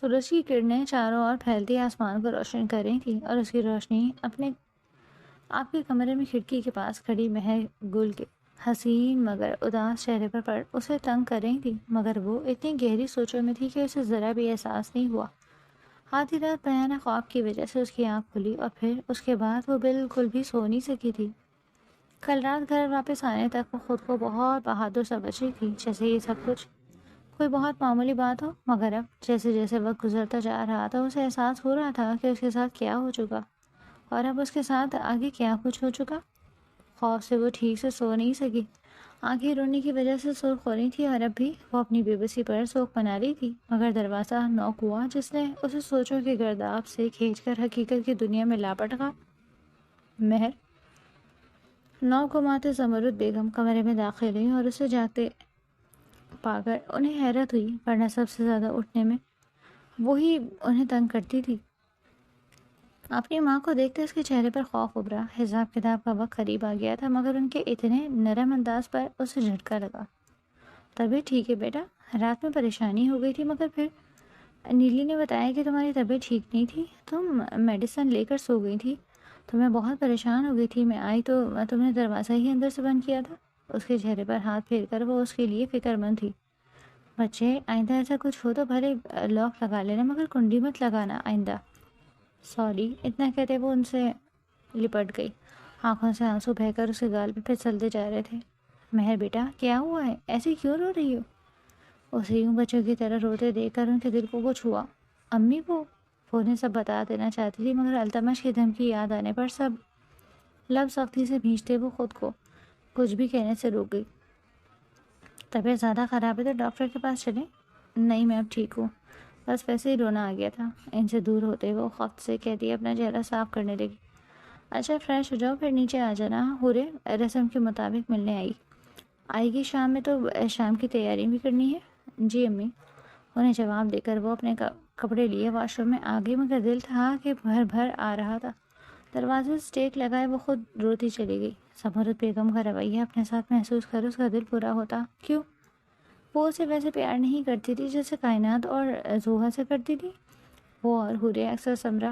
سورج کی کرنیں چاروں اور پھیلتی آسمان کو روشن کر رہی تھی اور اس کی روشنی آپ کے کمرے میں کھڑکی کے پاس کھڑی مہر گل کے حسین مگر اداس چہرے پر پڑ اسے تنگ کر رہی تھی، مگر وہ اتنی گہری سوچوں میں تھی کہ اسے ذرا بھی احساس نہیں ہوا۔ آدھی رات بھیانک خواب کی وجہ سے اس کی آنکھ کھلی اور پھر اس کے بعد وہ بالکل بھی سو نہیں سکی تھی۔ کل رات گھر واپس آنے تک وہ خود کو بہت بہادر سمجھ رہی تھی، جیسے یہ سب کچھ کوئی بہت معمولی بات ہو، مگر اب جیسے جیسے وقت گزرتا جا رہا تھا اسے احساس ہو رہا تھا کہ اس کے ساتھ کیا ہو چکا، اور اب اس کے ساتھ آگے کیا کچھ ہو چکا۔ خوف سے وہ ٹھیک سے سو نہیں سکی، آنکھیں رونے کی وجہ سے سرخ ہو رہی تھی اور اب بھی وہ اپنی بے بسی پر سوگ بنا رہی تھی، مگر دروازہ نوک ہوا جس نے اسے سوچوں کے گرداب سے کھینچ کر حقیقت کی دنیا میں لا پٹکا۔ مہر نوک گھماتے زمرد بیگم کمرے میں داخل ہوئی اور اسے جاگتے پا کر انہیں حیرت ہوئی، ورنہ سب سے زیادہ اٹھنے میں وہی انہیں تنگ کرتی تھی۔ اپنی ماں کو دیکھتے اس کے چہرے پر خوف ابھرا۔ حساب کتاب کا وقت قریب آ گیا تھا، مگر ان کے اتنے نرم انداز پر اسے جھٹکا لگا۔ طبیعت ٹھیک ہے بیٹا؟ رات میں پریشانی ہو گئی تھی، مگر پھر نیلی نے بتایا کہ تمہاری طبیعت ٹھیک نہیں تھی، تم میڈیسن لے کر سو گئی تھی، تو میں بہت پریشان ہو گئی تھی، میں آئی تو تم نے دروازہ ہی اندر سے بند کیا تھا۔ اس کے چہرے پر ہاتھ پھیر کر وہ اس کے لیے فکر مند تھی۔ بچے، آئندہ ایسا کچھ ہو تو بھلے لاک لگا لینا، مگر کنڈی مت لگانا آئندہ۔ سوری، اتنا کہتے وہ ان سے لپٹ گئی، آنکھوں سے آنسو بہہ کر اس کے گال پہ پھسلتے جا رہے تھے۔ مہر بیٹا، کیا ہوا ہے؟ ایسے کیوں رو رہی ہو؟ اسے یوں بچوں کی طرح روتے دیکھ کر ان کے دل کو کچھ ہوا۔ امی وہ انہیں سب بتا دینا چاہتی تھی، مگر التمش کی دھمکی یاد آنے پر سب لب سختی سے بھینچتے وہ خود کو کچھ بھی کہنے سے روک گئی۔ طبیعت زیادہ خراب ہے تو ڈاکٹر کے پاس چلیں؟ نہیں، میں اب ٹھیک ہوں، بس ویسے ہی رونا آ گیا تھا۔ ان سے دور ہوتے وہ خفت سے کہتی اپنا چہرہ صاف کرنے لگی۔ اچھا فریش ہو جاؤ، پھر نیچے آ جانا۔ ہورے رسم کے مطابق ملنے آئے گی شام میں، تو شام کی تیاری بھی کرنی ہے۔ جی امی، انہیں جواب دے کر وہ اپنے کپڑے لیے واش روم میں آ گئی، مگر دل تھا کہ بھر بھر آ رہا تھا۔ دروازے سے ٹیک لگائے وہ خود روتی چلی گئی۔ زمرد بیگم کا رویہ اپنے ساتھ محسوس کر اس کا دل پورا ہوتا۔ کیوں؟ وہ اسے ویسے پیار نہیں کرتی تھی جیسے کائنات اور زوہا سے کرتی تھی۔ وہ اور ہورے اکثر سمرا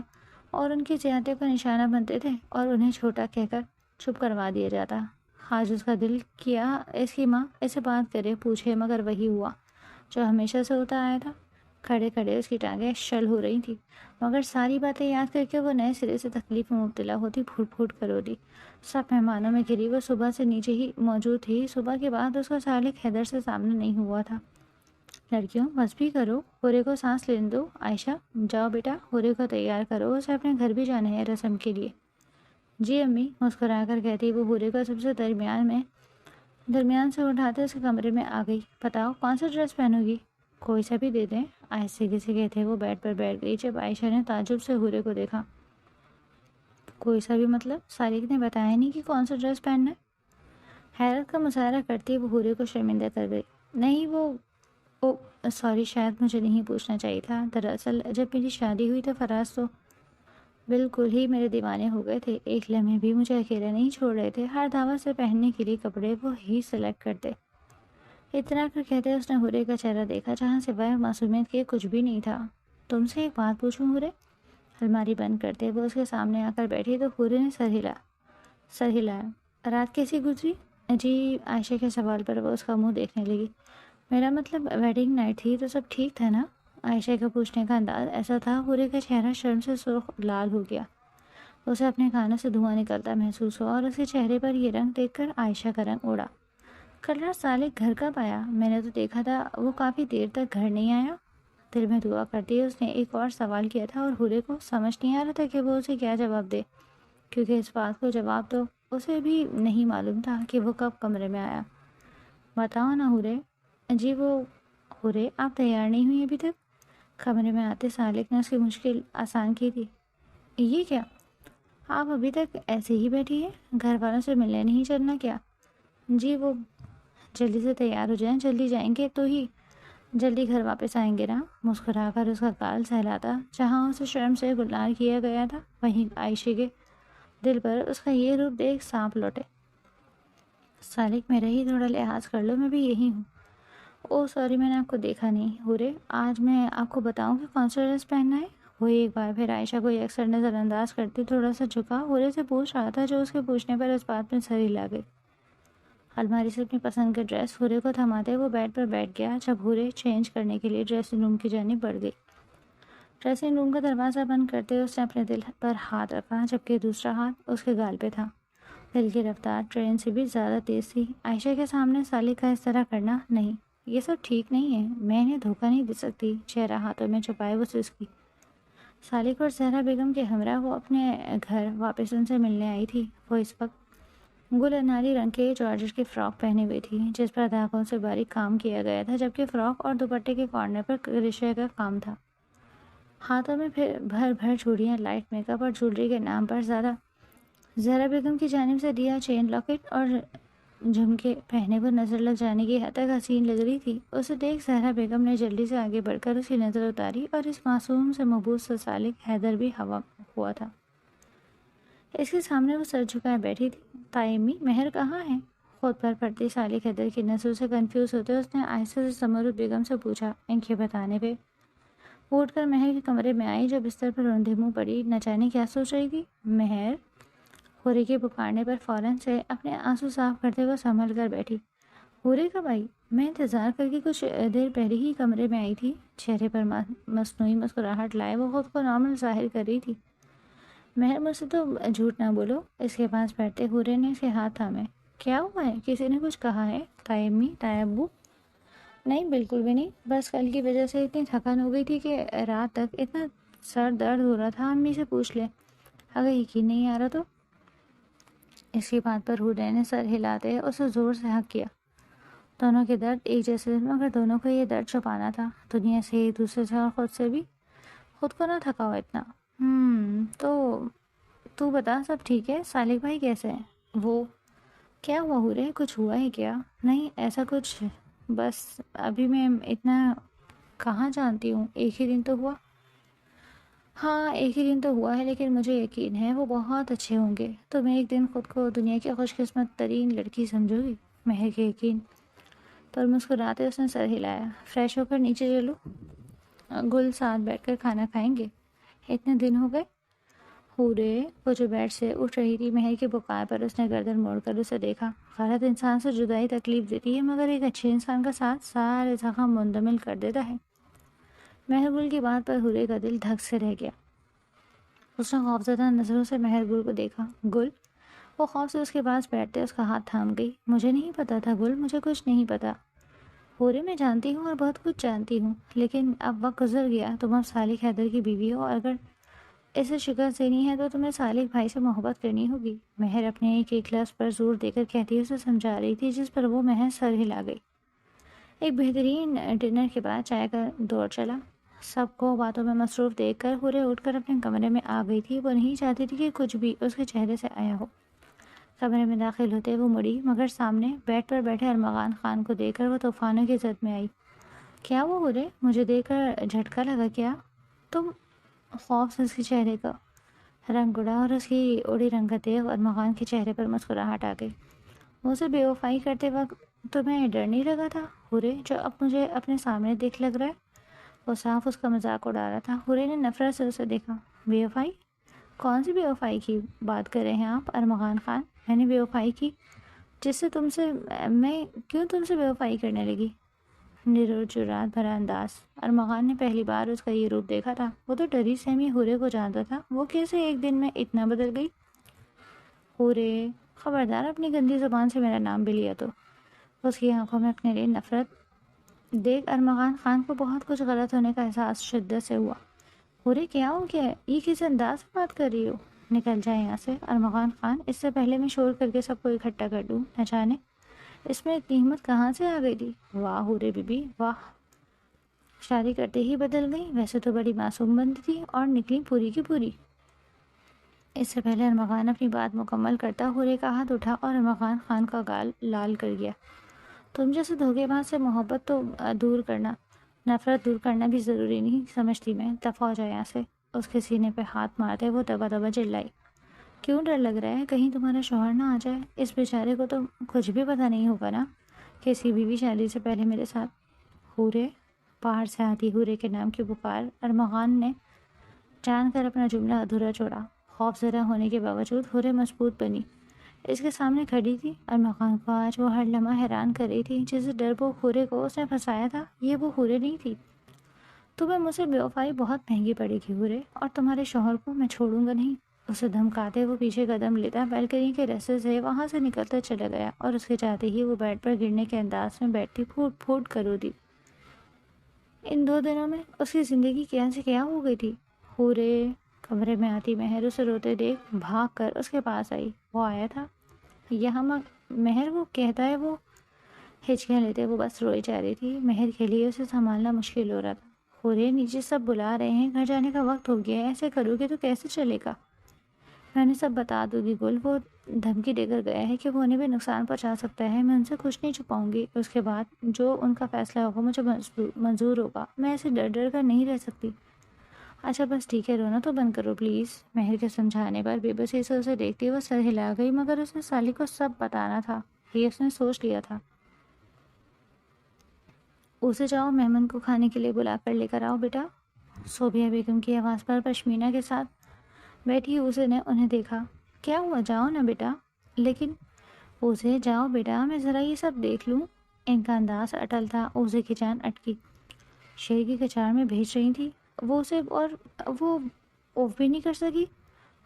اور ان کی زیادتی کو نشانہ بنتے تھے اور انہیں چھوٹا کہہ کر چپ کروا دیا جاتا۔ آج اس کا دل کیا اس کی ماں اسے بات کرے، پوچھے، مگر وہی ہوا جو ہمیشہ سے ہوتا آیا تھا۔ کھڑے کھڑے اس کی ٹانگیں شل ہو رہی تھی، مگر ساری باتیں یاد کر کے وہ نئے سرے سے تکلیف میں مبتلا ہوتی، پھوٹ پھوٹ کر روتی۔ سب مہمانوں میں گری وہ صبح سے نیچے ہی موجود تھی۔ صبح کے بعد اس کا سالک حیدر سے سامنا نہیں ہوا تھا۔ لڑکیوں، بس بھی کرو، ہورے کو سانس لینے دو۔ عائشہ، جاؤ بیٹا، ہورے کو تیار کرو، اسے اپنے گھر بھی جانا ہے رسم کے لیے۔ جی امی، مسکرا کر کہتی وہ ہورے کو سب سے درمیان سے اٹھاتے اس کے کمرے میں آ گئی۔ بتاؤ کون سا ڈریس پہنو گی؟ کوئی سا بھی دے دیں، آہستگی سے کہتے وہ بیڈ پر بیٹھ گئی۔ جب عائشہ نے تعجب سے ہورے کو دیکھا، کوئی سا بھی مطلب؟ سالک نے بتایا نہیں کہ کون سا ڈریس پہننا ہے؟ حیرت کا مظاہرہ کرتی وہ ہورے کو شرمندہ کر گئی۔ نہیں سوری، شاید مجھے نہیں پوچھنا چاہیے تھا۔ دراصل جب میری شادی ہوئی تو فراز تو بالکل ہی میرے دیوانے ہو گئے تھے، ایک لمحے بھی مجھے اکیلا نہیں چھوڑ رہے تھے، ہر دعوت سے پہننے کے لیے کپڑے وہ ہی سلیکٹ کرتے۔ اتنا کر کہتے اس نے ہورے کا چہرہ دیکھا جہاں سوائے معصومیت کے کچھ بھی نہیں تھا۔ تم سے ایک بات پوچھوں ہورے؟ الماری بند کرتے وہ اس کے سامنے آ کر بیٹھی تو ہورے نے سر ہلایا۔ رات کیسی گزری؟ جی، عائشہ کے سوال پر وہ اس کا منہ دیکھنے لگی۔ میرا مطلب ویڈنگ نائٹ تھی تو سب ٹھیک تھا نا؟ عائشہ کا پوچھنے کا انداز ایسا تھا ہورے کا چہرہ شرم سے سرخ لال ہو گیا۔ اسے اپنے کانوں سے دھواں نکلتا محسوس ہوا اور اس کے چہرے پر یہ رنگ دیکھ کر عائشہ کا رنگ اڑا۔ کل رات سالک گھر کب آیا؟ میں نے تو دیکھا تھا وہ کافی دیر تک گھر نہیں آیا۔ دل میں دعا کرتی اس نے ایک اور سوال کیا تھا اور ہورے کو سمجھ نہیں آ رہا تھا کہ وہ اسے کیا جواب دے، کیونکہ اس بات کو جواب تو اسے بھی نہیں معلوم تھا کہ وہ کب کمرے میں آیا۔ بتاؤ نا ہورے۔ جی ہورے، آپ تیار نہیں ہوئی ابھی تک؟ کمرے میں آتے سالک نے اس کی مشکل آسان کی تھی۔ یہ کیا؟ آپ ابھی تک ایسے ہی بیٹھی ہیں؟ گھر والوں سے ملنے نہیں چلنا کیا؟ جی جلدی سے تیار ہو جائیں، جلدی جائیں گے تو ہی جلدی گھر واپس آئیں گے نا۔ مسکرا کر اس کا گال سہلاتا جہاں اسے شرم سے گلنار کیا گیا تھا، وہیں عائشہ کے دل پر اس کا یہ روپ دیکھ سانپ لوٹے۔ سالک، میرا ہی تھوڑا لحاظ کر لو، میں بھی یہی ہوں۔ او سوری، میں نے آپ کو دیکھا نہیں حورے، آج میں آپ کو بتاؤں کہ کون سا ڈریس پہننا ہے۔ وہ ایک بار پھر عائشہ کو اکثر نظر انداز کرتے تھوڑا سا جھکا حورے سے پوچھ رہا تھا، جو اس کے پوچھنے پر اس بات میں سر ہلا گئی۔ الماری سے اپنی پسند کے ڈریس حورے کو تھماتے وہ بیڈ پر بیٹھ گیا، جب حورے چینج کرنے کے لیے ڈریسنگ روم کی جانب بڑھ گئی۔ ڈریسنگ روم کا دروازہ بند کرتے اس نے اپنے دل پر ہاتھ رکھا، جبکہ دوسرا ہاتھ اس کے گال پہ تھا۔ دل کی رفتار ٹرین سے بھی زیادہ تیز تھی۔ عائشہ کے سامنے سالک کا اس طرح کرنا، نہیں، یہ سب ٹھیک نہیں ہے، میں انہیں دھوکہ نہیں دے سکتی۔ چہرہ ہاتھوں میں چھپائے وہ سسکی۔ سالک اور زہرا بیگم کے ہمراہ وہ اپنے گھر واپس ان سے ملنے آئی تھی۔ وہ اس وقت گل اناری رنگ کے جارجٹ کی فراک پہنے ہوئی تھی، جس پر دھاگوں سے باریک کام کیا گیا تھا، جبکہ فراک اور دوپٹے کے کارنر پر کریشے کا کام تھا۔ ہاتھوں میں پھر بھر بھر چوڑیاں، لائٹ میک اپ اور جولری کے نام پر زیادہ۔ زہرا بیگم کی جانب سے دیا چین لاکٹ اور جھمکے پہنے وہ نظر لگ جانے کی حد تک حسین لگ رہی تھی۔ اسے دیکھ زہرا بیگم نے جلدی سے آگے بڑھ کر اس کی نظر اتاری، اور اس معصوم سے مبہوت سا سالک حیدر بھی ہوا ہوا تھا۔ اس کے سامنے وہ سر جھکائے بیٹھی تھی۔ تائمی، مہر کہاں ہے؟ خود پر پڑتی سالک حیدر کی نظروں سے کنفیوز ہوتے اس نے آہستہ سے زمرد بیگم سے پوچھا۔ انکھیں بتانے پہ وہ اٹھ کر مہر کے کمرے میں آئی، جو بستر پر روندے منہ پڑی نہ جانے کیا سوچ رہی تھی۔ مہر حورے کے پکارنے پر فوراً سے اپنے آنسو صاف کرتے وہ سنبھل کر بیٹھی۔ حورے کب آئی؟ میں انتظار کر کے کچھ دیر پہلے ہی کمرے میں آئی تھی۔ چہرے پر مصنوعی مسکراہٹ لائے وہ خود کو نارمل ظاہر کر رہی تھی۔ مہر، مجھ سے تو جھوٹ نہ بولو۔ اس کے پاس بیٹھتے حورے نے اس کے ہاتھ تھامے۔ کیا ہوا ہے؟ کسی نے کچھ کہا ہے؟ تائی امی، تائی ابو؟ نہیں، بالکل بھی نہیں، بس کل کی وجہ سے اتنی تھکان ہو گئی تھی کہ رات تک اتنا سر درد ہو رہا تھا، امی سے پوچھ لے اگر یقین نہیں آ رہا تو۔ اس کی بات پر حورے نے سر ہلاتے اسے زور سے حق کیا۔ دونوں کے درد ایک جیسے، مگر دونوں کو یہ درد چھپانا تھا، دنیا سے، ایک دوسرے سے اور خود سے بھی۔ خود کو نہ تھکاؤ اتنا۔ تو بتا، سب ٹھیک ہے؟ سالک بھائی کیسے ہیں؟ وہ کیا ہوا حورے، کچھ ہوا ہے کیا؟ نہیں ایسا کچھ، بس ابھی میں اتنا کہاں جانتی ہوں، ایک ہی دن تو ہوا۔ ہاں ایک ہی دن تو ہوا ہے، لیکن مجھے یقین ہے وہ بہت اچھے ہوں گے۔ تم ایک دن خود کو دنیا کی خوش قسمت ترین لڑکی سمجھو گی۔ مہر کے یقین پر مسکراتے اس نے سر ہلایا۔ فریش ہو کر نیچے چلو، گل ساتھ بیٹھ کر کھانا کھائیں گے۔ اتنے دن ہو گئے؟ حورے وہ جو بیڈ سے اٹھ رہی تھی، مہر کے پکار پر اس نے گردن موڑ کر اسے دیکھا۔ غلط انسان سے جدائی تکلیف دیتی ہے، مگر ایک اچھے انسان کا ساتھ سارے زخم منجمد کر دیتا ہے۔ مہر گل کی بات پر حورے کا دل دھک سے رہ گیا۔ اس نے خوفزدہ نظروں سے مہر گل کو دیکھا۔ گل؟ وہ خوف سے اس کے پاس بیٹھتے اس کا ہاتھ تھام گئی۔ مجھے نہیں پتا تھا گل، مجھے کچھ نہیں پتا۔ حورے میں جانتی ہوں اور بہت کچھ جانتی ہوں، لیکن اب وقت گزر گیا، تم اب سالک حیدر کی بیوی ہو، اور اگر اسے شکست دینی ہے تو تمہیں سالک بھائی سے محبت کرنی ہوگی۔ مہر اپنے ایک لفظ پر زور دے کر کہتی اسے سمجھا رہی تھی، جس پر وہ مہر سر ہلا گئی۔ ایک بہترین ڈنر کے بعد چائے کا دور چلا۔ سب کو باتوں میں مصروف دیکھ کر حورے اٹھ کر اپنے کمرے میں آ گئی تھی۔ وہ نہیں چاہتی تھی کہ کچھ بھی اس کے چہرے سے آیا ہو۔ کمرے میں داخل ہوتے وہ مڑی، مگر سامنے بیڈ پر بیٹھے ارمغان خان کو دیکھ کر وہ طوفانوں کی زد میں آئی۔ کیا وہ حورے؟ مجھے دیکھ کر جھٹکا لگا کیا؟ تم؟ خوف سے اس کے چہرے کا رنگ اڑا اور اس کی اڑی رنگت دیکھ ارمغان کے چہرے پر مسکراہٹ آ گئی۔ مجھے بے وفائی کرتے وقت تمہیں ڈر نہیں لگا تھا حورے، جو اب مجھے اپنے سامنے دیکھ لگ رہا ہے؟ وہ صاف اس کا مذاق اڑا رہا تھا۔ حورے نے نفرت سے اسے دیکھا۔ بے وفائی؟ کون سی بے وفائی کی بات کر رہے ہیں آپ ارمغان خان؟ میں نے بے وفائی کی جس سے تم سے، میں کیوں تم سے بے وفائی کرنے لگی؟ نرو جرات بھرا انداز۔ ارمغان نے پہلی بار اس کا یہ روپ دیکھا تھا۔ وہ تو ڈری سہمی حورے کو جانتا تھا، وہ کیسے ایک دن میں اتنا بدل گئی؟ حورے خبردار اپنی گندی زبان سے میرا نام بھی لیا تو۔ اس کی آنکھوں میں اپنے لیے نفرت دیکھ ارمغان خان کو بہت کچھ غلط ہونے کا احساس شدت سے ہوا۔ حورے کیا ہو گیا؟ یہ کس انداز سے بات کر رہی ہو؟ نکل جائے یہاں سے ارمغان خان، اس سے پہلے میں شور کر کے سب کو اکٹھا کر دوں۔ نہ جانے اس میں اتنی ہمت کہاں سے آ گئی تھی؟ واہ حورے بی بی واہ، شادی کرتے ہی بدل گئی، ویسے تو بڑی معصوم بنتی تھی اور نکلی پوری کی پوری۔ اس سے پہلے ارمغان اپنی بات مکمل کرتا حورے کا ہاتھ اٹھا اور ارمغان خان کا گال لال کر گیا۔ تم جیسے دھوکے باز سے محبت تو دور کرنا، نفرت دور کرنا بھی ضروری نہیں سمجھتی میں، دفع ہو جائے یہاں سے۔ اس کے سینے پہ ہاتھ مارتے وہ دبا دبا چلائی۔ کیوں ڈر لگ رہا ہے؟ کہیں تمہارا شوہر نہ آ جائے؟ اس بیچارے کو تو کچھ بھی پتہ نہیں ہوگا نا کہ اس کی بیوی شادی سے پہلے میرے ساتھ حورے؟ باہر سے آتی حورے کے نام کی پکار ارمغان نے جان کر اپنا جملہ ادھورا چھوڑا۔ خوف زدہ ہونے کے باوجود حورے مضبوط بنی اس کے سامنے کھڑی تھی۔ ارمغان کو آج وہ ہر لمحہ حیران کر رہی تھی، جس ڈرپوک حورے کو اس نے پھنسایا تھا یہ وہ حورے نہیں تھی۔ تمہیں مجھ سے بے وفائی بہت مہنگی پڑے گی حورے، اور تمہارے شوہر کو میں چھوڑوں گا نہیں۔ اسے دھمکاتے وہ پیچھے قدم لیتا بالکنی کے رستے سے وہاں سے نکلتا چلا گیا، اور اس کے جاتے ہی وہ بیڈ پر گرنے کے انداز میں بیٹھتی پھوٹ پھوٹ کر رو دی۔ ان 2 دنوں میں اس کی زندگی کیا سے کیا ہو گئی تھی۔ حورے کمرے میں آتی مہر اسے روتے دیکھ بھاگ کر اس کے پاس آئی۔ وہ آیا تھا یہاں مہر، وہ کہتا ہے وہ ہچکیاں لیتے وہ بس روئی جا رہی تھی۔ مہر کے لیے اسے سنبھالنا مشکل ہو رہا تھا۔ حورے نیچے سب بلا رہے ہیں، گھر جانے کا وقت ہو گیا ہے، ایسے کرو گے تو کیسے چلے گا؟ میں انہیں سب بتا دوں گی گل، وہ دھمکی دے کر گیا ہے کہ وہ انہیں بھی نقصان پہنچا سکتا ہے۔ میں ان سے کچھ نہیں چھپاؤں گی، اس کے بعد جو ان کا فیصلہ ہوگا مجھے منظور ہوگا۔ میں ایسے ڈر ڈر کر نہیں رہ سکتی۔ اچھا بس ٹھیک ہے، رونا تو بند کرو پلیز۔ مہر کے سمجھانے پر بے بسی سے اسے دیکھتی وہ سر ہلا گئی، مگر اس نے سالی کو سب بتانا تھا، یہ اس نے سوچ لیا تھا۔ اسے جاؤ مہمان کو کھانے کے لیے بلا کر لے کر آؤ بیٹا۔ صوبیہ بیگم کی آواز پر پشمینہ کے ساتھ بیٹھی اسے نے انہیں دیکھا۔ کیا ہوا، جاؤ نا بیٹا۔ لیکن اسے جاؤ بیٹا، میں ذرا یہ سب دیکھ لوں۔ ان کا انداز اٹل تھا، اسے کی جان اٹکی۔ شیر کی کچار میں بھیج رہی تھی وہ اسے، اور وہ اوف بھی نہیں کر سکی۔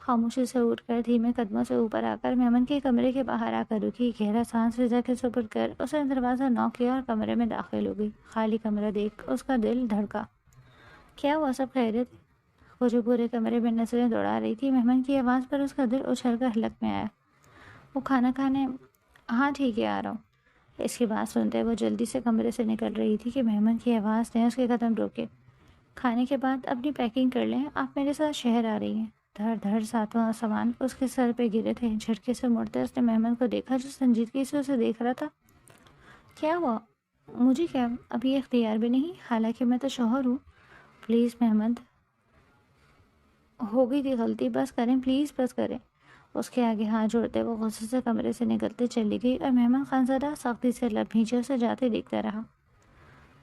خاموشی سے اٹھ کر دھیمے قدموں سے اوپر آ کر مہمان کے کمرے کے باہر آ کر رکی، گہرا سانس رضا کے سپرد کر اس نے دروازہ نوک کیا اور کمرے میں داخل ہو گئی۔ خالی کمرہ دیکھ اس کا دل دھڑکا۔ کیا ہوا، سب خیریت؟ وہ جو پورے کمرے میں نظریں دوڑا رہی تھی، مہمان کی آواز پر اس کا دل اچھل کر حلق میں آیا۔ وہ کھانا کھانے؟ ہاں ٹھیک ہے، آ رہا ہوں۔ اس کی بات سنتے وہ جلدی سے کمرے سے نکل رہی تھی کہ مہمان کی آواز نے اس کے قدم روکے۔ کھانے کے بعد اپنی پیکنگ کر لیں، آپ میرے ساتھ شہر آ رہی ہیں۔ دھڑ دھڑ ساتواں سامان اس کے سر پہ گرے تھے۔ جھٹکے سے مڑتے اس نے مہمان کو دیکھا جو سنجیدگی سے اسے دیکھ رہا تھا۔ کیا ہوا؟ مجھے کیا، اب یہ اختیار بھی نہیں، حالانکہ میں تو شوہر ہوں۔ پلیز مہمان، ہو گئی تھی غلطی، بس کریں پلیز، بس کریں۔ اس کے آگے ہاتھ جوڑتے وہ غصے سے کمرے سے نکلتے چلی گئی، اور مہمان خانزادہ سختی سے لب بھینچے اسے جاتے دیکھتا رہا۔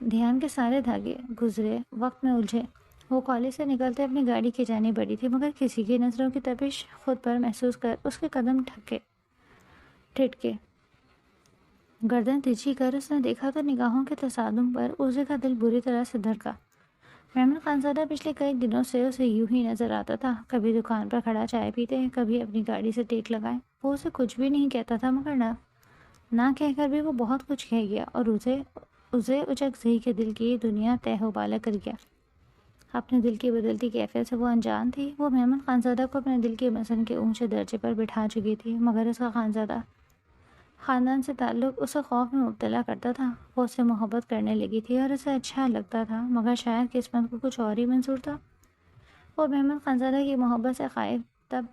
دھیان کے سارے دھاگے گزرے وقت میں الجھے۔ وہ کالج سے نکلتے اپنی گاڑی کی جانب بڑھی تھی، مگر کسی کی نظروں کی تپش خود پر محسوس کر اس کے قدم ٹھٹکے۔ گردن ترچھی کر اس نے دیکھا تو نگاہوں کے تصادم پر اسے کا دل بری طرح سے دھڑکا۔ مہمان خانزادہ پچھلے کئی دنوں سے اسے یوں ہی نظر آتا تھا، کبھی دکان پر کھڑا چائے پیتے، کبھی اپنی گاڑی سے ٹیک لگائے۔ وہ اسے کچھ بھی نہیں کہتا تھا، مگر نہ کہہ کر بھی وہ بہت کچھ کہہ گیا، اور اسے اچک زئی کے دل کی دنیا تہ و بالا کر گیا۔ اپنے دل کی بدلتی کیفیت سے وہ انجان تھی۔ وہ مہمان خانزادہ کو اپنے دل کے مسن کے اونچے درجے پر بٹھا چکی تھی، مگر اس کا خاندان سے تعلق اسے خوف میں مبتلا کرتا تھا۔ وہ اس سے محبت کرنے لگی تھی اور اسے اچھا لگتا تھا، مگر شاید قسمت کو کچھ اور ہی منظور تھا۔ وہ مہمان خانزادہ کی محبت سے خائف تب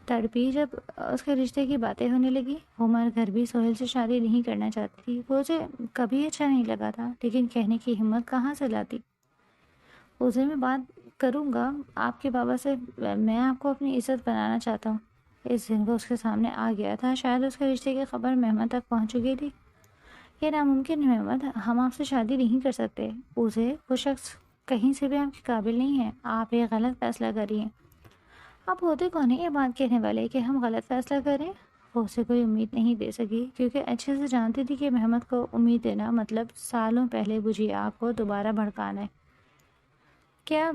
تڑپی جب اس کے رشتے کی باتیں ہونے لگی۔ عمر گھر بھی سہیل سے شادی نہیں کرنا چاہتی تھی۔ وہ اسے کبھی اچھا نہیں لگا تھا، لیکن کہنے کی ہمت کہاں سے لاتی۔ اسے میں بات کروں گا آپ کے بابا سے، میں آپ کو اپنی عزت بنانا چاہتا ہوں۔ اس دن وہ اس کے سامنے آ گیا تھا، شاید اس کے رشتے کی خبر مہمان تک پہنچ چکی تھی۔ یہ ناممکن ہے مہمان، ہم آپ سے شادی نہیں کر سکتے۔ وہ شخص کہیں سے بھی آپ کے قابل نہیں ہے، آپ ایک غلط فیصلہ کر رہی ہیں۔ آپ ہوتے کون ہیں یہ بات کہنے والے کہ ہم غلط فیصلہ کریں؟ وہ اسے کوئی امید نہیں دے سکی، کیونکہ اچھے سے جانتی تھی کہ محمد کو امید دینا مطلب سالوں پہلے بجھی آگ کو دوبارہ بھڑکانا ہے۔ کیا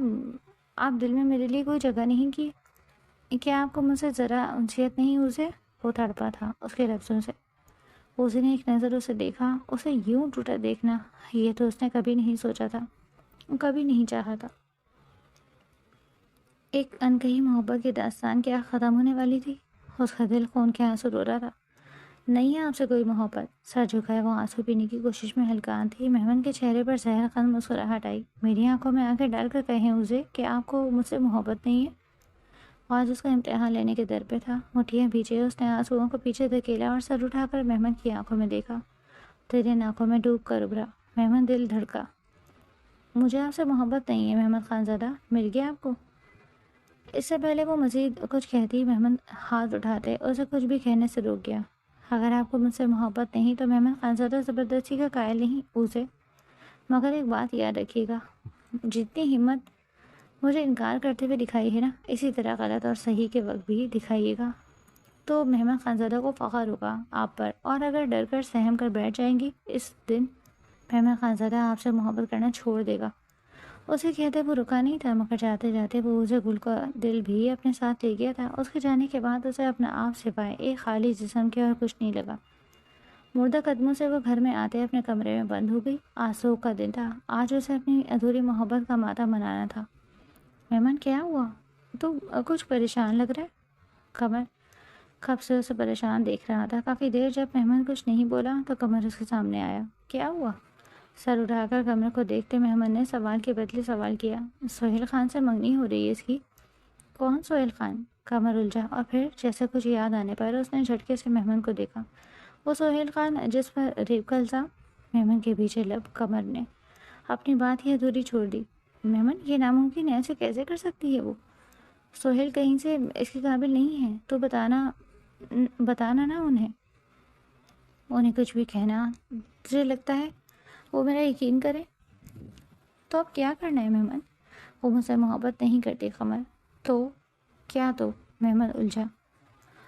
آپ دل میں میرے لیے کوئی جگہ نہیں کی؟ کیا آپ کو مجھ سے ذرا انسیت نہیں؟ وہ تڑپا تھا اس کے لفظوں سے۔ اسے نے ایک نظر اسے دیکھا، اسے یوں ٹوٹا دیکھنا یہ تو اس نے کبھی نہیں سوچا تھا، کبھی نہیں چاہا تھا۔ ایک انکہی محبت کی داستان کیا ختم ہونے والی تھی؟ اس کا دل خون کے آنسو رو رہا تھا۔ نہیں ہے آپ سے کوئی محبت۔ سر جھکائے وہ آنسو پینے کی کوشش میں ہلکان تھی۔ مہمان کے چہرے پر زہر خند مسکراہٹ آئی۔ میری آنکھوں میں آنکھیں ڈال کر کہیں اسے کہ آپ کو مجھ سے محبت نہیں ہے۔ آج اس کا امتحان لینے کے در پہ تھا۔ مٹھیاں بھیجے اس نے آنسوؤں کو پیچھے دھکیلا اور سر اٹھا کر مہمان کی آنکھوں میں دیکھا۔ تیرے آنکھوں میں ڈوب کر ابھرا۔ مہمان دل دھڑکا۔ مجھے آپ سے محبت نہیں ہے مہمان خانزادہ، مل گیا آپ کو؟ اس سے پہلے وہ مزید کچھ کہتی، مہمان ہاتھ اٹھاتے اسے کچھ بھی کہنے سے روک گیا۔ اگر آپ کو مجھ سے محبت نہیں تو مہمان خانزادہ زبردستی کا قائل نہیں۔ مگر ایک بات یاد رکھیے گا، جتنی ہمت مجھے انکار کرتے ہوئے دکھائی ہے نا، اسی طرح غلط اور صحیح کے وقت بھی دکھائیے گا، تو مہمان خانزادہ کو فخر ہوگا آپ پر، اور اگر ڈر کر سہم کر بیٹھ جائیں گی اس دن مہمان خانزادہ آپ سے محبت کرنا چھوڑ دے گا۔ اسے کہتے وہ رکا نہیں تھا، مگر جاتے جاتے وہ اسے گل کا دل بھی اپنے ساتھ لے گیا تھا۔ اس کے جانے کے بعد اسے اپنا آپ سوائے ایک خالی جسم کے اور کچھ نہیں لگا۔ مردہ قدموں سے وہ گھر میں آتے اپنے کمرے میں بند ہو گئی۔ آسو کا دن تھا، آج اسے اپنی ادھوری محبت کا ماتم منانا تھا۔ مہمان کیا ہوا؟ تو کچھ پریشان لگ رہا ہے۔ قمر کب سے اسے پریشان دیکھ رہا تھا۔ کافی دیر جب مہمان کچھ نہیں بولا تو قمر اس کے سامنے آیا۔ کیا ہوا؟ سر اٹھا کر قمر کو دیکھتے مہمان نے سوال کے بدلے سوال کیا۔ سہیل خان سے منگنی ہو رہی ہے اس کی۔ کون سہیل خان؟ قمر الجھا، اور پھر جیسے کچھ یاد آنے پر اس نے جھٹکے سے مہمان کو دیکھا۔ وہ سہیل خان جس پر ریپ کا الزام۔ مہمان کے پیچھے لب قمر نے اپنی بات ہی ادھوری چھوڑ دی۔ مہمان یہ ناممکن ہے، ایسے کیسے کر سکتی ہے وہ؟ سہیل کہیں سے اس کے قابل نہیں ہے تو بتانا نا انہیں کچھ بھی کہنا۔ تجھے لگتا ہے وہ میرا یقین کرے؟ تو اب کیا کرنا ہے مہمان؟ وہ مجھ سے محبت نہیں کرتی قمر۔ تو کیا؟ تو مہمان الجھا۔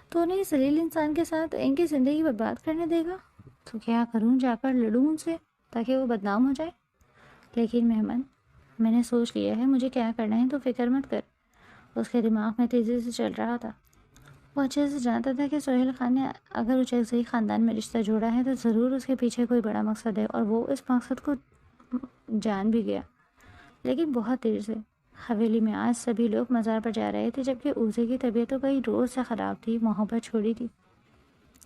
تو انہیں اس ذلیل انسان کے ساتھ ان کی زندگی برباد کرنے دے گا؟ تو کیا کروں؟ جا کر لڑوں ان سے تاکہ وہ بدنام ہو جائے؟ لیکن مہمان میں نے سوچ لیا ہے مجھے کیا کرنا ہے، تو فکر مت کر۔ اس کے دماغ میں تیزی سے چل رہا تھا۔ وہ اچھے سے جانتا تھا کہ سہیل خان نے اگر اچکزئی خاندان میں رشتہ جوڑا ہے تو ضرور اس کے پیچھے کوئی بڑا مقصد ہے، اور وہ اس مقصد کو جان بھی گیا، لیکن بہت دیر سے۔ حویلی میں آج سبھی لوگ مزار پر جا رہے تھے، جبکہ اوزے کی طبیعت تو کئی روز سے خراب تھی، محبت چھوڑی تھی۔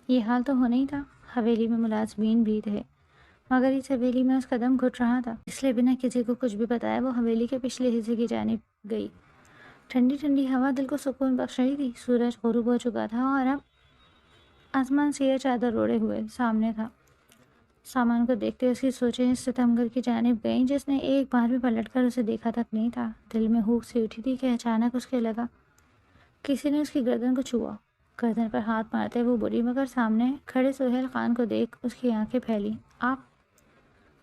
یہ حال تو ہونا ہی تھا۔ حویلی میں ملازمین بھی تھے، مگر اس حویلی میں اس کا دم گھٹ رہا تھا، اس لیے بنا کسی کو کچھ بھی بتائے وہ حویلی کے پچھلے حصے کی جانب گئی۔ ٹھنڈی ٹھنڈی ہوا دل کو سکون بخش رہی تھی۔ سورج غروب ہو چکا تھا اور اب آسمان سیاہ چادر اوڑھے ہوئے سامنے تھا۔ سامان کو دیکھتے اس کی سوچیں اس ستمگر کی جانب گئیں جس نے ایک بار بھی پلٹ کر اسے دیکھا تک نہیں تھا۔ دل میں ہوک سی اٹھی تھی کہ اچانک اس کے لگا کسی نے اس کی گردن کو چھوا۔ گردن پر ہاتھ مارتے وہ بولی، مگر سامنے کھڑے سہیل خان کو دیکھ اس کی آنکھیں پھیلی۔ آپ؟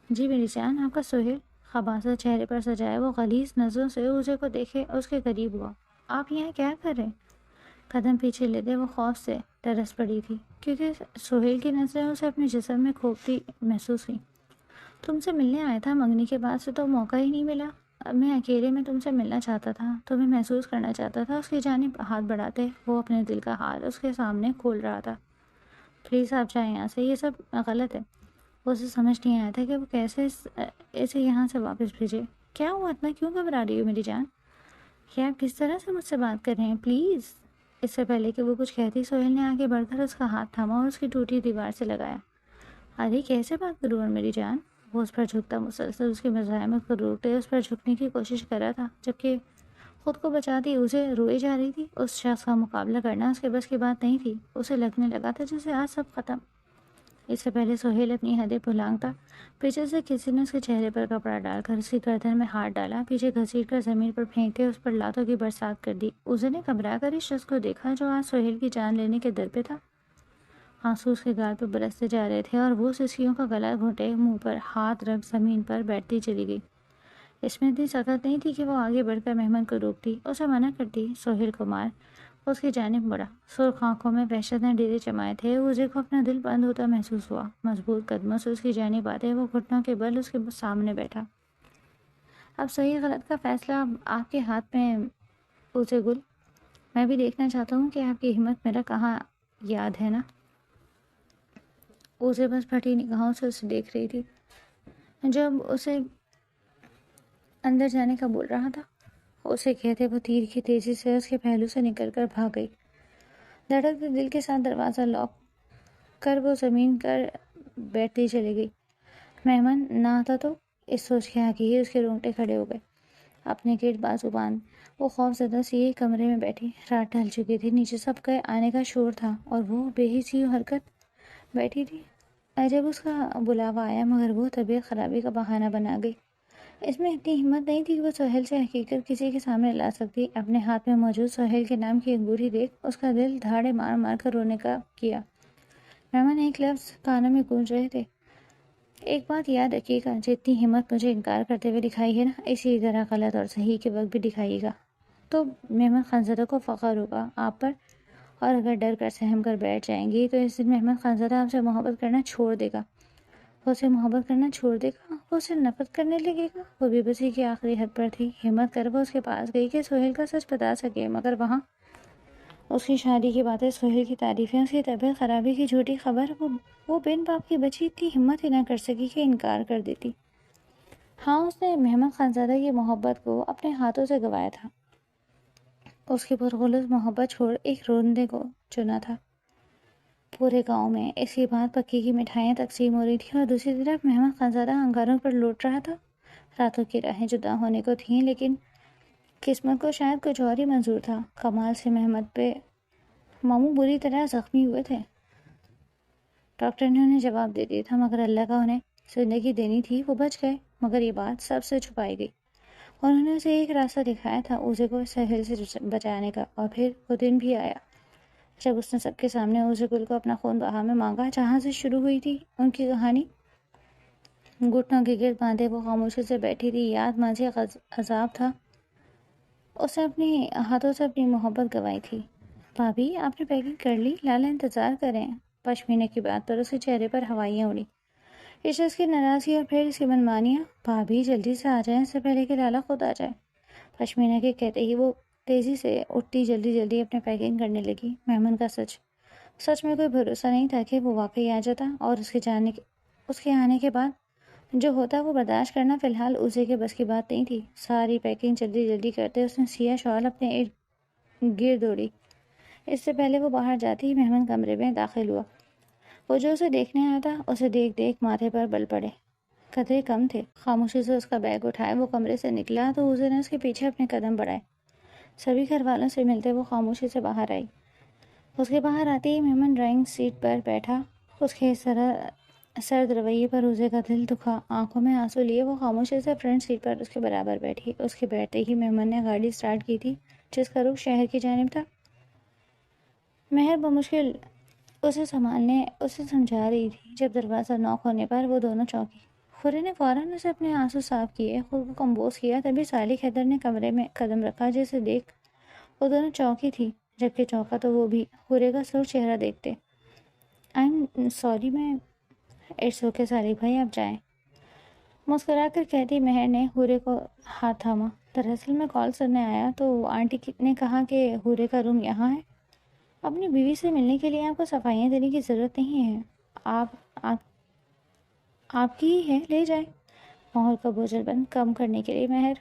جی میری جان، آپ کا سہیل؟ خباثت چہرے پر سجائے وہ غلیظ نظروں سے اوزے کو دیکھے اس کے قریب ہوا۔ آپ یہاں کیا کر رہے؟ قدم پیچھے لیتے وہ خوف سے ترس پڑی تھی، کیونکہ سہیل کی نظریں اسے اپنے جسم میں کھوپتی محسوس ہوئی۔ تم سے ملنے آیا تھا، منگنی کے بعد سے تو موقع ہی نہیں ملا۔ میں اکیلے میں تم سے ملنا چاہتا تھا، تمہیں محسوس کرنا چاہتا تھا۔ اس کی جانب ہاتھ بڑھاتے وہ اپنے دل کا حال اس کے سامنے کھول رہا تھا۔ پلیز آپ جائیں یہاں سے، یہ سب غلط ہے۔ اسے سمجھ نہیں آیا تھا کہ وہ کیسے اسے یہاں سے واپس بھیجے۔ کیا ہوا؟ اتنا کیوں گھبرا رہی ہو میری جان؟ کیا آپ کس طرح سے مجھ سے بات کر رہے ہیں؟ پلیز۔ اس سے پہلے کہ وہ کچھ کہتی سہیل نے آگے بڑھ کر اس کا ہاتھ تھاما اور اس کی ٹوٹی دیوار سے لگایا۔ ارے کیسے بات کروں اور میری جان؟ وہ اس پر جھکتا مسلسل اس کی مزاحمت کو روکتے اس پر جھکنے کی کوشش کر رہا تھا، جبکہ خود کو بچاتی اسے روئی جا رہی تھی۔ اس شخص کا مقابلہ کرنا اس کے بس کی بات نہیں تھی۔ اسے لگنے لگا تھا جیسے آج سب ختم۔ اس سے پہلے سہیل اپنی حدیں بھلانگتا، پیچھے سے کسی نے اس کے چہرے پر کپڑا ڈال کر اس کی گردن میں ہاتھ ڈالا، پیچھے گھسیٹ کر زمین پر پھینکتے اس پر لاتوں کی برسات کر دی۔ اسے نے گھبرا کر اس شخص کو دیکھا جو آج سہیل کی جان لینے کے در پہ تھا۔ آنسو اس کے گال پہ برستے جا رہے تھے اور وہ سسکیوں کا گلا گھونٹے منہ پر ہاتھ رکھ زمین پر بیٹھتی چلی گئی۔ اس میں اتنی سخت نہیں تھی کہ وہ آگے بڑھ کر مہمان کو روکتی، اسے منع کرتی۔ سہیل کمار اس کی جانب مڑا، سرخ آنکھوں میں وحشت نے ڈیرے جمائے تھے۔ اوزے کو اپنا دل بند ہوتا محسوس ہوا۔ مضبوط قدموں سے اس کی جانب آتے وہ گھٹنوں کے بل اس کے سامنے بیٹھا۔ اب صحیح غلط کا فیصلہ آپ کے ہاتھ میں اوزے گل۔ میں بھی دیکھنا چاہتا ہوں کہ آپ کی ہمت میرا کہاں، یاد ہے نا؟ اوزے بس پھٹی نگاہوں سے اسے دیکھ رہی تھی۔ جب اسے اندر جانے کا بول رہا تھا، اسے کہتے وہ تیر کی تیزی سے اس کے پہلو سے نکل کر بھاگ گئی۔ دھڑکتے دل کے ساتھ دروازہ لاک کر وہ زمین پر بیٹھتی چلی گئی۔ مہمان نہ آتا تو؟ اس سوچ کے آگے ہی اس کے رونگٹے کھڑے ہو گئے۔ اپنے گرد بازو باندھ وہ خوف زدہ سی ایک کمرے میں بیٹھی۔ رات ڈھل چکی تھی، نیچے سب کے آنے کا شور تھا اور وہ بے حسی حرکت بیٹھی تھی۔ جب اس کا بلاوا آیا مگر وہ طبیعت خرابی کا بہانہ بنا گئی۔ اس میں اتنی ہمت نہیں تھی کہ وہ سہیل سے حقیقت کسی کے سامنے لا سکتی۔ اپنے ہاتھ میں موجود سہیل کے نام کی انگوٹھی دیکھ اس کا دل دھاڑے مار مار کر رونے کا کیا۔ مہمان ایک لفظ کانوں میں گونج رہے تھے، ایک بات یاد رکھیے گا، جتنی ہمت مجھے انکار کرتے ہوئے دکھائی ہے نا، اسی طرح غلط اور صحیح کے وقت بھی دکھائیے گا تو محمد خانزادہ کو فخر ہوگا آپ پر، اور اگر ڈر کر سہم کر بیٹھ جائیں گی تو اس دن محمد خانزادہ آپ سے محبت کرنا چھوڑ دے گا، وہ اسے محبت کرنا چھوڑ دے گا، وہ اسے نفرت کرنے لگے گا۔ وہ بے بسی کی آخری حد پر تھی، ہمت کر وہ اس کے پاس گئی کہ سہیل کا سچ بتا سکے، مگر وہاں اس کی شادی کی باتیں، سہیل کی تعریفیں، اس کی طبیعت خرابی کی جھوٹی خبر، وہ بن باپ کی بچی اتنی ہمت ہی نہ کر سکی کہ انکار کر دیتی۔ ہاں، اس نے محمد خانزادہ کی محبت کو اپنے ہاتھوں سے گوایا تھا، اس کی پرخلوص محبت چھوڑ ایک روندے کو چنا تھا۔ پورے گاؤں میں اس کی بات پکی کی مٹھائیاں تقسیم ہو رہی تھیں، اور دوسری طرف محمد خانزادہ انگاروں پر لوٹ رہا تھا۔ راتوں کی راہیں جدا ہونے کو تھیں، لیکن قسمت کو شاید کچھ اور ہی منظور تھا۔ کمال سے محمد پہ ماموں بری طرح زخمی ہوئے تھے، ڈاکٹر نے انہیں جواب دے دیا تھا، مگر اللہ کا انہیں زندگی دینی تھی، وہ بچ گئے۔ مگر یہ بات سب سے چھپائی گئی، اور انہوں نے اسے ایک راستہ دکھایا تھا اوزے کو سہیل سے بچانے کا، اور پھر وہ دن بھی آیا جب اس نے سب کے سامنے اوزے گل کو اپنا خون بہا میں مانگا۔ جہاں سے شروع ہوئی تھی ان کی کہانی، گھٹنوں کے گرد باندھے وہ خاموشی سے بیٹھی تھی، یاد ماضی عذاب تھا، اس نے اپنے ہاتھوں سے اپنی محبت گوائی تھی۔ بھابھی، آپ نے پیکنگ کر لی؟ لالا انتظار کر رہے ہیں۔ پشمینے کی بات پر اس کے چہرے پر ہوائیاں اڑی، اس شخص کی ناراضگی اور پھر اس کی منمانیاں۔ بھابھی جلدی سے آ جائیں، اس سے پہلے کہ لالا خود آ جائے۔ پشمینا کے کہتے ہی وہ تیزی سے اٹھتی جلدی اپنے پیکنگ کرنے لگی۔ محمد کا سچ میں کوئی بھروسہ نہیں تھا کہ وہ واقعی آ جاتا، اور اس کے آنے کے بعد جو ہوتا وہ برداشت کرنا فی الحال اسے کے بس کی بات نہیں تھی۔ ساری پیکنگ جلدی کرتے اس نے سیاہ شال اپنے ارد گرد اوڑی۔ اس سے پہلے وہ باہر جاتی ہی محمد کمرے میں داخل ہوا۔ وہ جو اسے دیکھنے آیا تھا، اسے دیکھ ماتھے پر بل پڑے، قدرے کم تھے۔ خاموشی سے اس کا بیگ اٹھائے وہ کمرے سے نکلا تو اسے نے اس کے پیچھے اپنے قدم بڑھائے۔ سبھی گھر والوں سے ملتے وہ خاموشی سے باہر آئی۔ اس کے باہر آتے ہی محمد ڈرائنگ سیٹ پر بیٹھا، اس کے اس طرح سرد رویے پر اسے کا دل دکھا۔ آنکھوں میں آنسو لیے وہ خاموشی سے فرنٹ سیٹ پر اس کے برابر بیٹھی۔ اس کے بیٹھتے ہی محمد نے گاڑی سٹارٹ کی تھی جس کا رخ شہر کی جانب تھا۔ مہر بمشکل اسے سمجھا رہی تھی جب دروازہ نوک ہونے پر وہ دونوں چونکی۔ خورے نے فوراً اسے اپنے آنسو صاف کیے، خود کو کمپوز کیا، تبھی صالح حیدر نے کمرے میں قدم رکھا، جسے دیکھ وہ دونوں چونکی تھی، جبکہ چونکا تو وہ بھی خورے کا سرخ چہرہ دیکھتے۔ I'm sorry میں اٹس اوکے صالح بھائی، آپ جائیں، مسکرا کر کہتی مہر نے حورے کو ہاتھ تھاما۔ دراصل میں کال کرنے آیا تو آنٹی نے کہا کہ حورے کا روم یہاں ہے، اپنی بیوی سے ملنے کے لیے آپ کو صفائیاں دینے کی ضرورت نہیں ہے، آپ کی ہی ہے، لے جائیں۔ ماحول کا بوجھل بند کم کرنے کے لیے مہر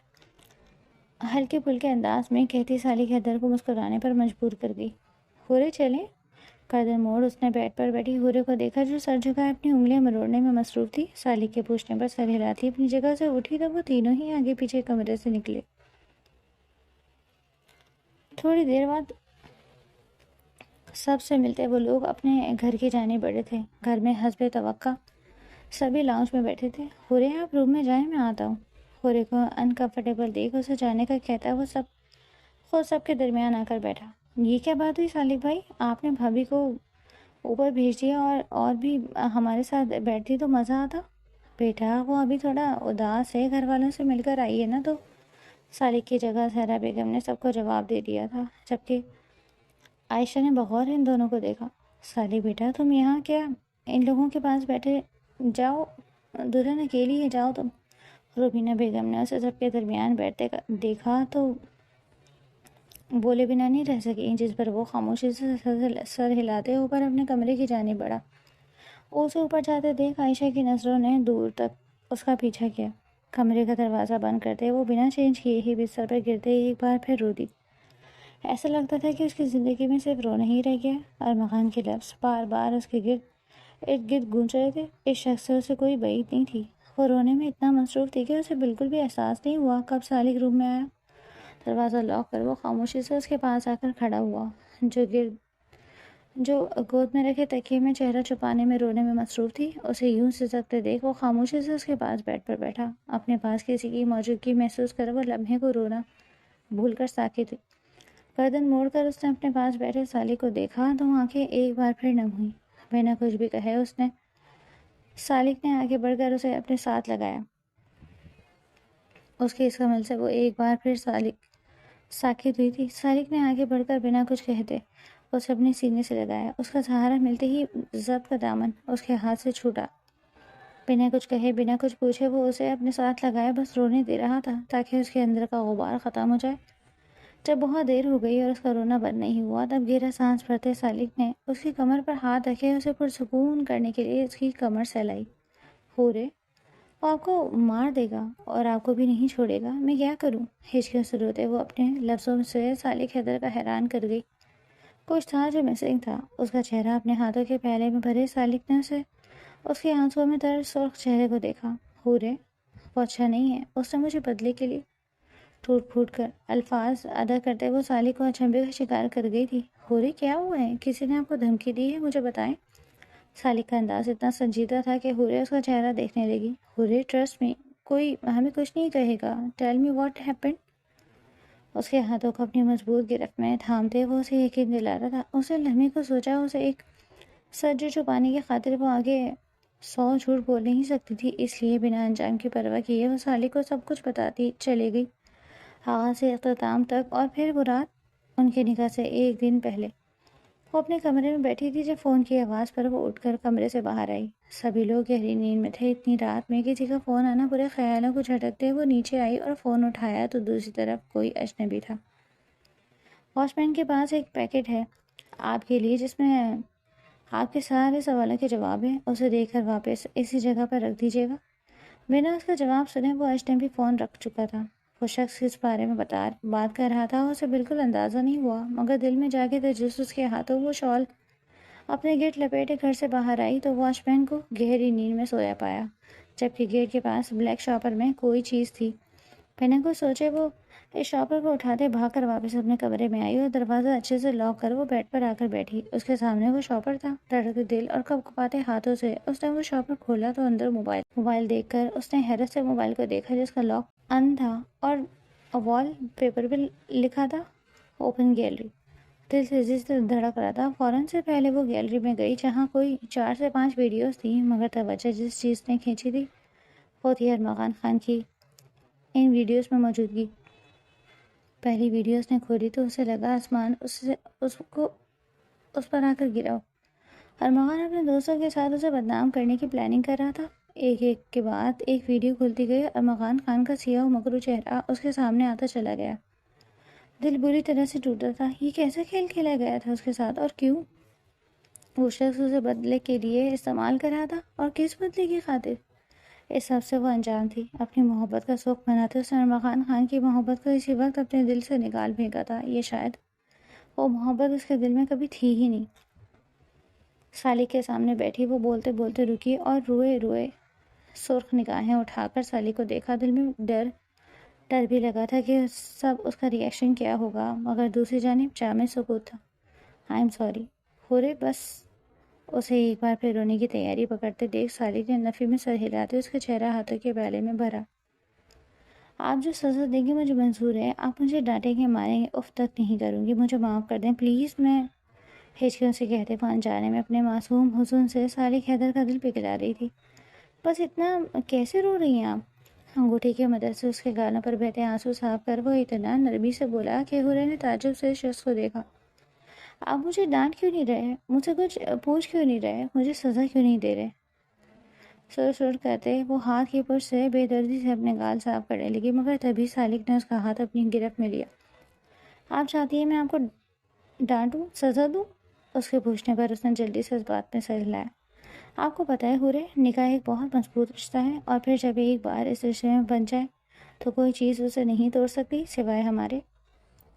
ہلکے پھلکے انداز میں کہتی صالح حیدر کو مسکرانے پر مجبور کر گئی۔ حورے چلیں؟ گردن موڑ اس نے بیڈ پر بیٹھی حورے کو دیکھا جو سر جھکائے اپنی انگلیاں مروڑنے میں مصروف تھی۔ صالح کے پوچھنے پر سر ہلاتی اپنی جگہ سے اٹھی تو وہ تینوں ہی آگے پیچھے کمرے سے نکلے۔ تھوڑی دیر بعد سب سے ملتے وہ لوگ اپنے گھر کی جانب بڑھے تھے۔ گھر میں حسب توقع سبھی لاؤنج میں بیٹھے تھے۔ حورے آپ روم میں جائیں، میں آتا ہوں۔ حورے کو انکمفرٹیبل دیکھ اسے جانے کا کہتا وہ خود سب کے درمیان آ کر بیٹھا۔ یہ کیا بات ہوئی صالح بھائی، آپ نے بھابھی کو اوپر بھیج دیا اور بھی ہمارے ساتھ بیٹھتی تو مزہ آتا۔ بیٹا وہ ابھی تھوڑا اداس ہے، گھر والوں سے مل کر آئی ہے نا تو۔ صالح کی جگہ زہرا بیگم نے سب کو جواب دے دیا تھا، جبکہ عائشہ نے بغور ان دونوں کو دیکھا۔ صالح بیٹا تم یہاں کیا ان لوگوں کے پاس بیٹھے، جاؤ، دلہن اکیلی ہے، جاؤ تم۔ روبینہ بیگم نے اسے سب کے درمیان بیٹھتے دیکھا تو بولے بنا نہیں رہ سکی، جس پر وہ خاموشی سے سر ہلاتے اوپر اپنے کمرے کی جانب بڑھا۔ اسے اوپر جاتے دیکھ عائشہ کی نظروں نے دور تک اس کا پیچھا کیا۔ کمرے کا دروازہ بند کرتے وہ بنا چینج کیے ہی بستر پر گرتے ایک بار پھر رو دی۔ ایسا لگتا تھا کہ اس کی زندگی میں صرف رونا ہی رہ گیا۔ ارمغان کے لفظ بار بار اس کے ارد گرد گونج رہے تھے۔ اس شخص سے اسے کوئی بعید نہیں تھی۔ وہ رونے میں اتنا مصروف تھی کہ اسے بالکل بھی احساس نہیں ہوا کب صالح روم میں آیا۔ دروازہ لاک کر وہ خاموشی سے اس کے پاس آ کر کھڑا ہوا، جو گود میں رکھے تکیے میں چہرہ چھپانے میں رونے میں مصروف تھی۔ اسے یوں سسکتے دیکھ وہ خاموشی سے اس کے پاس بیڈ پر بیٹھا۔ اپنے پاس کسی کی موجودگی محسوس کر وہ لمحے کو رونا بھول کر ساکت ہوئی۔ گردن موڑ کر اس نے اپنے پاس بیٹھے صالح کو دیکھا تو آنکھیں ایک بار پھر نم ہوئیں۔ بنا کچھ بھی کہے اس نے سالک نے آگے بڑھ کر اسے اپنے ساتھ لگایا۔ اس کے اس عمل سے وہ ایک بار پھر ساکت ہوئی تھی۔ سالک نے آگے بڑھ کر بنا کچھ کہتے اسے اپنے سینے سے لگایا۔ اس کا سہارا ملتے ہی ضبط کا دامن اس کے ہاتھ سے چھوٹا۔ بنا کچھ کہے، بنا کچھ پوچھے وہ اسے اپنے ساتھ لگائے بس رونے دے رہا تھا تاکہ اس کے اندر کا غبار ختم ہو جائے۔ جب بہت دیر ہو گئی اور اس کا رونا بند نہیں ہوا، تب گہرا سانس بھرتے سالک نے اس کی کمر پر ہاتھ رکھے اسے پرسکون کرنے کے لیے اس کی کمر سہلائی۔ ہورے، وہ آپ کو مار دے گا اور آپ کو بھی نہیں چھوڑے گا، میں کیا کروں؟ ہچکیوں سے روتے وہ اپنے لفظوں سے سالک حیدر کا حیران کر گئی۔ کچھ تھا جو مسنگ تھا۔ اس کا چہرہ اپنے ہاتھوں کے پھیلے میں بھرے سالک نے اس کے آنسوؤں میں تر سرخ چہرے کو دیکھا۔ ہورے، وہ اچھا نہیں ہے، اس نے مجھے بدلے کے لیے ٹوٹ پھوٹ کر الفاظ ادا کرتے وہ سالک کو اچنبھے کا شکار کر گئی تھی۔ ہورے، کیا ہوا ہے؟ کسی نے آپ کو دھمکی دی ہے؟ مجھے بتائیں۔ سالک کا انداز اتنا سنجیدہ تھا کہ ہورے اس کا چہرہ دیکھنے لگی۔ ہورے، ٹرسٹ می، کوئی ہمیں کچھ نہیں کہے گا، ٹیل می واٹ ہیپنڈ۔ اس کے ہاتھوں کو اپنی مضبوط گرفت میں تھامتے وہ اسے یقین دلاتا تھا۔ اس نے لمحے کو سوچا اسے ایک سچ جو چھپانے کی خاطر وہ آگے 100 جھوٹ بول نہیں سکتی تھی، اس لیے بنا انجام کی پرواہ کیے وہ سالک کو سب کچھ بتاتی چلے گئی، آغاز سے اختتام تک۔ اور پھر وہ رات ان کے نکاح سے ایک دن پہلے وہ اپنے کمرے میں بیٹھی تھی جب فون کی آواز پر وہ اٹھ کر کمرے سے باہر آئی۔ سبھی لوگ گہری نیند میں تھے۔ اتنی رات میں کسی کا فون آنا برے خیالوں کو جھٹکتے وہ نیچے آئی اور فون اٹھایا تو دوسری طرف کوئی اجنبی تھا۔ واچ مین کے پاس ایک پیکٹ ہے آپ کے لیے جس میں آپ کے سارے سوالوں کے جواب ہیں، اسے دے کر واپس اسی جگہ پر رکھ دیجیے گا۔ بنا اس کا جواب سنے وہ اجنبی فون رکھ چکا تھا۔ وہ شخص کس بارے میں بات کر رہا تھا اسے بالکل اندازہ نہیں ہوا، مگر دل میں جا کے تجسس کے ہاتھوں وہ شال اپنے گیٹ لپیٹے گھر سے باہر آئی تو واچ مین کو گہری نیند میں سویا پایا، جبکہ گیٹ کے پاس بلیک شاپر میں کوئی چیز تھی۔ بنا کو سوچے وہ اس شاپر کو اٹھاتے بھاگ کر واپس اپنے کمرے میں آئی اور دروازہ اچھے سے لاک کر وہ بیڈ پر آ کر بیٹھی۔ اس کے سامنے وہ شاپر تھا۔ دھڑکتے دل اور کپکپاتے ہاتھوں سے اس نے وہ شاپر کھولا تو اندر موبائل دیکھ کر اس نے حیرت سے موبائل کو دیکھا جس کا لاک ان تھا اور وال پیپر پہ لکھا تھا اوپن گیلری۔ دل تیزی سے دھڑک رہا تھا۔ فوراً سے پہلے وہ گیلری میں گئی جہاں کوئی 4 سے 5 ویڈیوز تھیں، مگر توجہ جس چیز نے کھینچی تھی وہ تھی ارمغان خان کی ان ویڈیوز میں موجودگی۔ پہلی ویڈیو اس نے کھولی تو اسے لگا آسمان اس پر آ کر گرا ہو۔ ارمغان اپنے دوستوں کے ساتھ اسے بدنام کرنے کی پلاننگ کر رہا تھا۔ ایک کے بعد ایک ویڈیو کھلتی گئی۔ ارمغان خان کا سیاہ و مکروہ چہرہ اس کے سامنے آتا چلا گیا۔ دل بری طرح سے ٹوٹا تھا۔ یہ کیسا کھیل کھیلا گیا تھا اس کے ساتھ اور کیوں؟ وہ شخص اسے بدلے کے لیے استعمال کر رہا تھا اور کس بدلے کی خاطر؟ اس سب سے وہ انجان تھی۔ اپنی محبت کا سوگ مناتے اس نے ارمغان خان کی محبت کو اسی وقت اپنے دل سے نکال پھینکا تھا۔ یہ شاید وہ محبت اس کے دل میں کبھی تھی ہی نہیں۔ سالک کے سامنے بیٹھی وہ بولتے بولتے رکی اور روئے روئے سرخ نگاہیں اٹھا کر سالک کو دیکھا۔ دل میں ڈر بھی لگا تھا کہ اس کا ری ایکشن کیا ہوگا، مگر دوسری جانب جامع سکوت تھا۔ آئی ایم سوری ہورے۔ بس اسے ایک بار پھر رونے کی تیاری پکڑتے دیکھ سالک نے نفی میں سر ہلاتے اس کا چہرہ ہاتھوں کے پیالے میں بھرا۔ آپ جو سزا دیں گے مجھے منظور ہے۔ آپ مجھے ڈانٹیں گے، ماریں گے، اف تک نہیں کروں گی، مجھے معاف کر دیں پلیز۔ میں ہچکیوں سے کہتے وہ انجانے میں اپنے معصوم حسن سے سالک حیدر کا دل پگھلا رہی تھی۔ بس اتنا کیسے رو رہی ہیں آپ؟ انگوٹھی کی مدد سے اس کے گالوں پر بہتے آنسو صاف کر وہ اتنا نرمی سے بولا کہ ہورے نے تعجب سے اس شخص کو دیکھا۔ آپ مجھے ڈانٹ کیوں نہیں رہے؟ مجھ سے کچھ پوچھ کیوں نہیں رہے؟ مجھے سزا کیوں نہیں دے رہے؟ سر کرتے وہ ہاتھ کی پشت سے بے دردی سے اپنے گال صاف کرنے لگی، مگر تبھی سالک نے اس کا ہاتھ اپنی گرفت میں لیا۔ آپ چاہتی ہیں میں آپ کو ڈانٹوں، سزا دوں؟ اس کے پوچھنے پر اس نے جلدی سے اس بات میں سر ہلایا۔ آپ کو پتہ ہے ہورے، نکاح ایک بہت مضبوط رشتہ ہے اور پھر جب ایک بار اس رشتے میں بن جائے تو کوئی چیز اسے نہیں توڑ سکتی سوائے ہمارے۔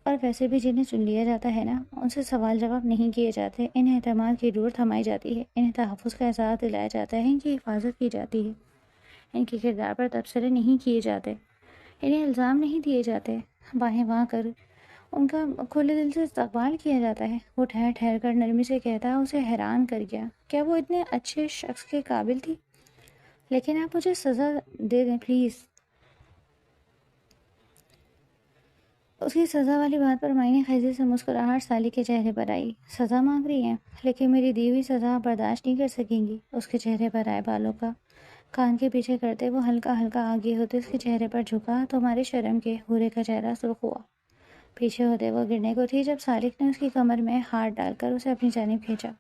اور ویسے بھی جنہیں چن لیا جاتا ہے نا، ان سے سوال جواب نہیں کیے جاتے، انہیں اعتماد کی ڈور تھمائی جاتی ہے، انہیں تحفظ کا احساس دلایا جاتا ہے، ان کی حفاظت کی جاتی ہے، ان کے کردار پر تبصرے نہیں کیے جاتے، انہیں الزام نہیں دیے جاتے، باہیں واں کر ان کا کھلے دل سے استقبال کیا جاتا ہے۔ وہ ٹھہر ٹھہر کر نرمی سے کہتا اسے حیران کر گیا، کیا وہ اتنے اچھے شخص کے قابل تھی؟ لیکن آپ مجھے سزا دے دیں پلیز۔ اس کی سزا والی بات پر معنی خیزی سے مسکراہٹ سالی کے چہرے پر آئی۔ سزا مانگ رہی ہیں، لیکن میری دی ہوئی سزا آپ برداشت نہیں کر سکیں گی۔ اس کے چہرے پر آئے بالوں کا کان کے پیچھے کرتے وہ ہلکا ہلکا آگے ہوتے اس کے چہرے پر جھکا تو ہمارے شرم کے حورے کا چہرہ سرخ ہوا۔ پیچھے ہوتے وہ گرنے کو تھی جب سالک نے اس کی کمر میں ہاتھ ڈال کر اسے اپنی جانب کھینچا۔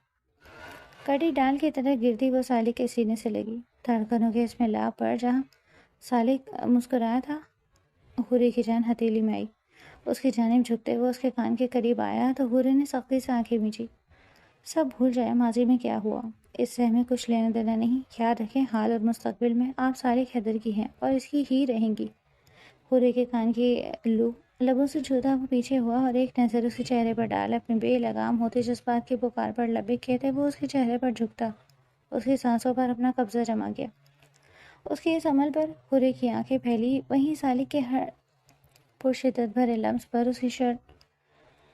کٹی ڈال کی طرح گرتی وہ سالک کے سینے سے لگی، دھڑکنوں کے اس میں لاب پر جہاں سالک مسکرایا تھا حورے کی جان ہتھیلی میں آئی۔ اس کی جانب جھکتے وہ اس کے کان کے قریب آیا تو حورے نے سختی سے آنکھیں میچی۔ سب بھول جائے ماضی میں کیا ہوا، اس سے ہمیں کچھ لینا دینا نہیں۔ یاد رکھیں حال اور مستقبل میں آپ سالک حیدر کی ہیں اور اس کی ہی رہیں گی۔ حورے کے کان کی لبوں سے چھوتا وہ پیچھے ہوا اور ایک نظر اس کے چہرے پر ڈال اپنے بے لگام ہوتے جذبات کی پکار پر لبے کہتے وہ اس کے چہرے پر جھکتا، اس کی سانسوں پر اپنا قبضہ جما گیا۔ اس کے اس عمل پر حورے کی آنکھیں پھیلی، وہیں سالک کے ہر پرشدت بھرے لمس پر اس کی شرط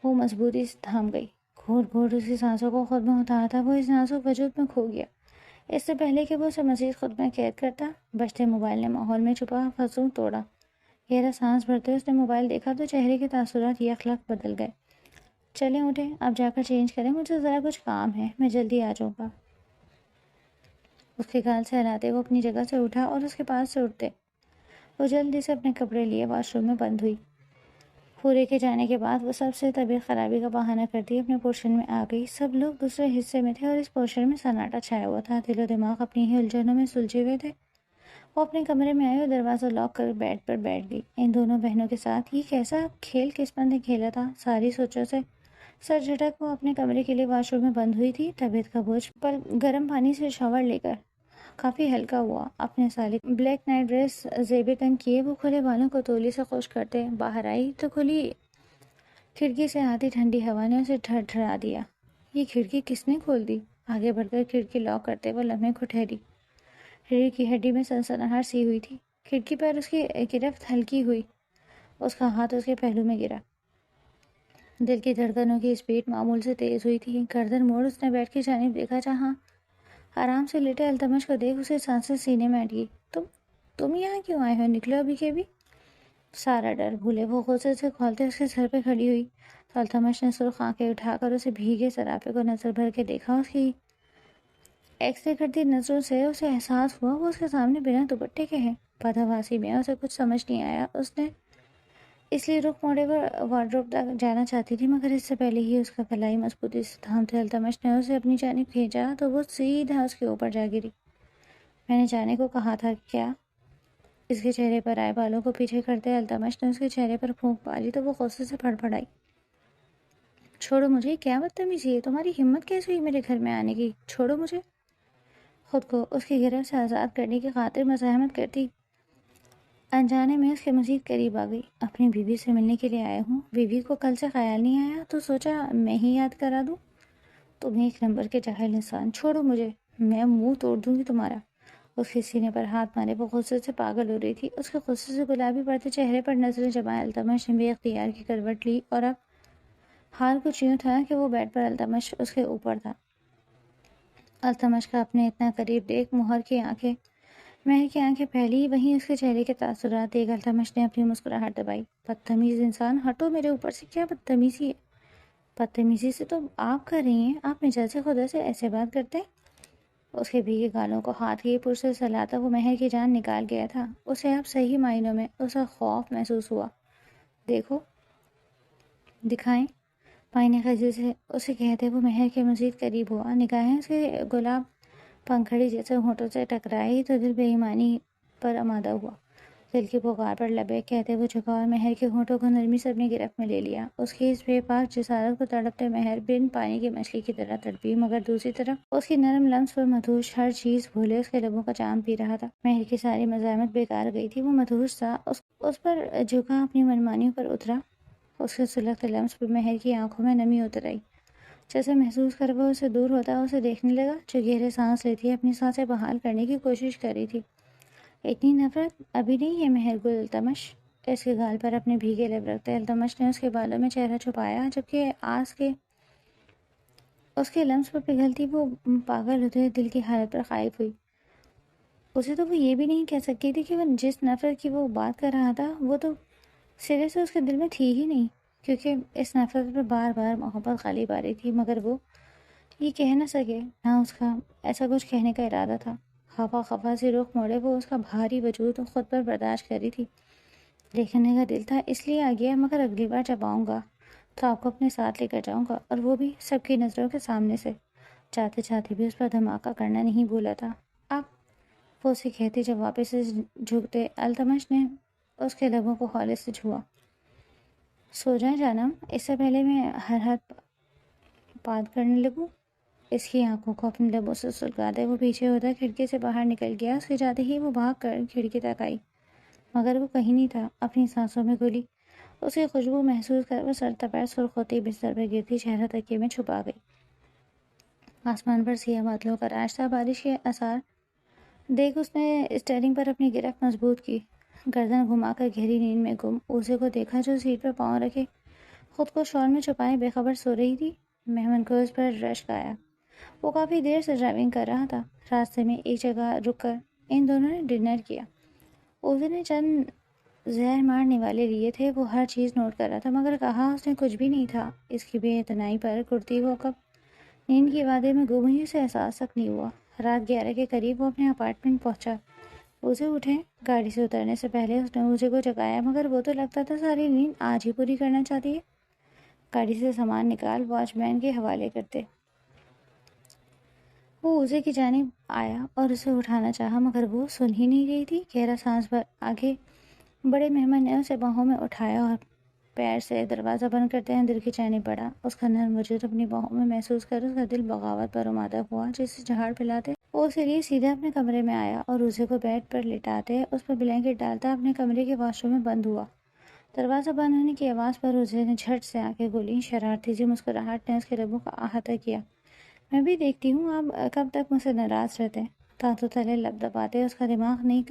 وہ مضبوطی سے تھام گئی۔ گھوٹ گھوٹ اس کی سانسوں کو خود میں اتارتا وہ اس نازک وجود میں کھو گیا۔ اس سے پہلے کہ وہ اسے مزید خود میں قید کرتا، بجتے موبائل نے ماحول میں چھپا فضول توڑا۔ گہرا سانس بھرتے اس نے موبائل دیکھا تو چہرے کے تاثرات یکلخت بدل گئے۔ چلیں اٹھیں، اب جا کر چینج کریں، مجھے ذرا کچھ کام ہے، میں جلدی آ جاؤں گا۔ اس کے گال سے ہلاتے وہ اپنی جگہ سے اٹھا اور اس کے پاس سے اٹھتے وہ جلدی سے اپنے کپڑے لیے واش روم میں بند ہوئی۔ حورے کے جانے کے بعد وہ سب سے طبیعت خرابی کا بہانہ کرتی اپنے پورشن میں آ گئی۔ سب لوگ دوسرے حصے میں تھے اور اس پورشن میں سناٹا چھایا ہوا تھا۔ دل و دماغ اپنی ہی الجھنوں میں سلجھے ہوئے تھے۔ وہ اپنے کمرے میں آئی اور دروازہ لاک کر بیڈ پر بیٹھ گئی۔ ان دونوں بہنوں کے ساتھ یہ کیسا کھیل قسمت نے کھیلا تھا؟ ساری سوچوں سے سر جھٹک وہ اپنے کمرے کے لیے واش روم میں بند ہوئی تھی۔ طبیعت کا بوجھ پر گرم پانی سے شاور لے کر کافی ہلکا ہوا۔ اپنے سالک بلیک نائٹ ڈریس زیب تن کیے وہ کھلے بالوں کو تولی سے خشک کرتے باہر آئی تو کھلی کھڑکی سے آتی ٹھنڈی ہوا نے اسے ٹھرا دیا۔ یہ کھڑکی کس نے کھول دی؟ آگے بڑھ کر کھڑکی لاک کرتے وہ لمحے کو ٹھہری۔ ریڑھ کی ہڈی میں سنسناہٹ سی ہوئی تھی۔ کھڑکی پر اس کی گرفت ہلکی ہوئی، اس کا ہاتھ اس کے پہلو میں گرا۔ دل کی دھڑکنوں کی اسپیڈ معمول سے تیز ہوئی تھی۔ گردن موڑ اس نے بیٹھ کی جانب دیکھا جہاں آرام سے لیٹے التمش کو دیکھ اسے سانسیں سینے میں اٹکی۔ تم یہاں کیوں آئے ہو؟ نکلو ابھی کے بھی۔ سارا ڈر بھولے وہ غصے سے کھولتے اس کے سر پہ کھڑی ہوئی تو التمش نے سرخ آنکھیں اٹھا کر اسے بھیگے سراپے کو نظر بھر کے دیکھا۔ اس کی ایکس رے کرتی نظروں سے اسے احساس ہوا وہ اس کے سامنے بنا دوپٹے کے ہے۔ بدحواسی میں اسے کچھ سمجھ نہیں آیا۔ اس نے اس لیے رخ موڑے وہ وارڈروب تک جانا چاہتی تھی مگر اس سے پہلے ہی اس کا کلائی مضبوطی سے تھامتے التمش نے اسے اپنی جانب کھینچا تو وہ سیدھا اس کے اوپر جا گری۔ میں نے جانے کو کہا تھا کیا؟ اس کے چہرے پر آئے بالوں کو پیچھے کرتے التمش نے اس کے چہرے پر پھونک ماری تو وہ غصے سے پھڑپڑائی۔ چھوڑو مجھے، کیا بدتمیزی ہے؟ تمہاری ہمت کیسے ہوئی میرے گھر میں آنے کی؟ چھوڑو مجھے۔ خود کو اس کی گرفت سے آزاد کرنے کی خاطر مزاحمت کرتی انجانے میں اس کے مزید قریب آ گئی۔ اپنی بیوی سے ملنے کے لیے آیا ہوں۔ بیوی کو کل سے خیال نہیں آیا تو سوچا میں ہی یاد کرا دوں۔ تم ایک نمبر کے جاہل انسان، چھوڑو مجھے، میں منہ توڑ دوں گی تمہارا۔ اس کے سینے پر ہاتھ مارے وہ غصے سے پاگل ہو رہی تھی۔ اس کے غصے سے گلابی پڑتے چہرے پر نظریں جمائے التمش نے بے اختیار کی کروٹ لی اور اب حال کچھ یوں تھا کہ وہ بیڈ پر التمش اس کے اوپر تھا۔ التمش کا اپنے اتنا قریب دیکھ مہر کی آنکھیں پھیلی، وہیں اس کے چہرے کے تاثرات دیکھ التمش نے اپنی مسکراہٹ دبائی۔ بدتمیز انسان، ہٹو میرے اوپر سے، کیا بدتمیزی ہے؟ بدتمیزی سے تو آپ کر رہی ہیں، آپ مجازِ خدا سے ایسے بات کرتے ہیں؟ اس کے بھیگے گالوں کو ہاتھ کی پر سے سلاتا وہ مہر کی جان نکال گیا تھا۔ اسے اب صحیح معنوں میں اسے خوف محسوس ہوا۔ دیکھو، دکھائیں، معنی خزی سے اسے کہتے وہ مہر کے مزید قریب ہوا۔ نگاہیں اس کے گلاب پنکھڑی جیسے ہونٹوں سے ٹکرائی تو دل بے ایمانی پر آمادہ ہوا۔ دل کی پکار پر لبے کہتے وہ جھکا اور مہر کے ہونٹوں کو نرمی سے اپنی گرفت میں لے لیا۔ اس کی اس بے پاک جسارت کو تڑپتے مہر بن پانی کی مچھلی کی طرح تڑپی مگر دوسری طرف اس کی نرم لمس پر مدہوش ہر چیز بھولے اس کے لبوں کا جام پی رہا تھا۔ مہر کی ساری مزاحمت بیکار گئی تھی۔ وہ مدہوش سا اس پر جھکا، اپنی منمانیوں پر اترا۔ اس کے سلگتے لمس پر مہر کی آنکھوں میں نمی اتر آئی، جیسے محسوس کر وہ اسے دور ہوتا اسے دیکھنے لگا جو گہرے سانس لیتی اپنی سانسیں بحال کرنے کی کوشش کر رہی تھی۔ اتنی نفرت ابھی نہیں ہے مہر گل التمش؟ اس کے گال پر اپنے بھیگے لب رکھتے التمش نے اس کے بالوں میں چہرہ چھپایا جبکہ آس کے اس کے لمس پر پگھلتی وہ پاگل ہوتے دل کی حالت پر خائف ہوئی۔ اسے تو وہ یہ بھی نہیں کہہ سکتی تھی کہ وہ جس نفرت کی وہ بات کر رہا تھا وہ تو سرے سے اس کے دل میں تھی ہی نہیں، کیونکہ اس نفرت پر بار بار محبت غالب آ رہی تھی، مگر وہ یہ کہہ نہ سکے، نہ اس کا ایسا کچھ کہنے کا ارادہ تھا۔ خفا خفا سے رخ موڑے وہ اس کا بھاری وجود خود پر برداشت کر رہی تھی۔ دیکھنے کا دل تھا اس لیے آ گیا، مگر اگلی بار جب آؤں گا تو آپ کو اپنے ساتھ لے کر جاؤں گا، اور وہ بھی سب کی نظروں کے سامنے سے۔ چاہتے چاہتے بھی اس پر دھماکہ کرنا نہیں بھولا تھا۔ اب وہ اسے کہتی جب واپس سے جھکتے، التمش نے اس کے لبوں کو ہولے سے چھوا۔ سو جائیں جانم، اس سے پہلے میں ہر حد پاد کرنے لگوں۔ اس کی آنکھوں کو اپنے لبوں سے سلگاتے وہ پیچھے ہوتا کھڑکی سے باہر نکل گیا۔ اس کے جاتے ہی وہ بھاگ کر کھڑکی تک آئی، مگر وہ کہیں نہیں تھا۔ اپنی سانسوں میں گھلی اس کی خوشبو محسوس کر وہ سر تپیر سرخ ہوتی بستر پر گرتی چہرہ تکیے میں چھپا گئی۔ آسمان پر سیاہ بادلوں کا راج تھا، بارش کے آثار دیکھ اس نے اسٹیئرنگ پر اپنی گرفت مضبوط کی، گردن گھما کر گہری نیند میں گم اوزے کو دیکھا جو سیٹ پر پاؤں رکھے خود کو شال میں چھپائے بے خبر سو رہی تھی۔ مہمان کو اس پر رشک آیا۔ وہ کافی دیر سے ڈرائیونگ کر رہا تھا۔ راستے میں ایک جگہ رک کر ان دونوں نے ڈنر کیا۔ اوزے نے چند زہر مارنے والے لیے تھے، وہ ہر چیز نوٹ کر رہا تھا، مگر کہا اس نے کچھ بھی نہیں تھا۔ اس کی بے اعتنائی پر کرتی وہ کب نیند کی وادی میں گم ہوئی اسے احساس تک نہیں ہوا۔ رات 11 کے قریب وہ اپنے اپارٹمنٹ پہنچا۔ اوزے اٹھے، گاڑی سے اترنے سے پہلے اس نے اوزے کو جگایا، مگر وہ تو لگتا تھا ساری نیند آج ہی پوری کرنا چاہتی ہے۔ گاڑی سے سامان نکال واچ مین کے حوالے کرتے۔ وہ اوزے کی جانب آیا اور اسے اٹھانا چاہا، مگر وہ سن ہی نہیں رہی تھی۔ گہرا سانس بھر آگے بڑے مہمان نے اسے باہوں میں اٹھایا اور پیر سے دروازہ بند کرتے اندر کی جانب بڑھا۔ اس کا نرم وجود اپنی باہوں میں محسوس کر اس کا دل بغاوت پر آمادہ ہوا۔ جیسے جھاڑ پھیلاتے وہ اسے لیے سیدھے اپنے کمرے میں آیا اور اوزے کو بیڈ پر لٹاتے اس پر بلینکٹ ڈالتا اپنے کمرے کے واش روم میں بند ہوا۔ دروازہ بند ہونے کی آواز پر اوزے نے جھٹ سے آنکھیں کھولیں۔ شرارتی سی مسکراہٹ نے اس کے لبوں کا احاطہ کیا۔ میں بھی دیکھتی ہوں آپ کب تک مجھ سے ناراض رہتے۔ دانتوں تلے لب دباتے اس کا دماغ نئی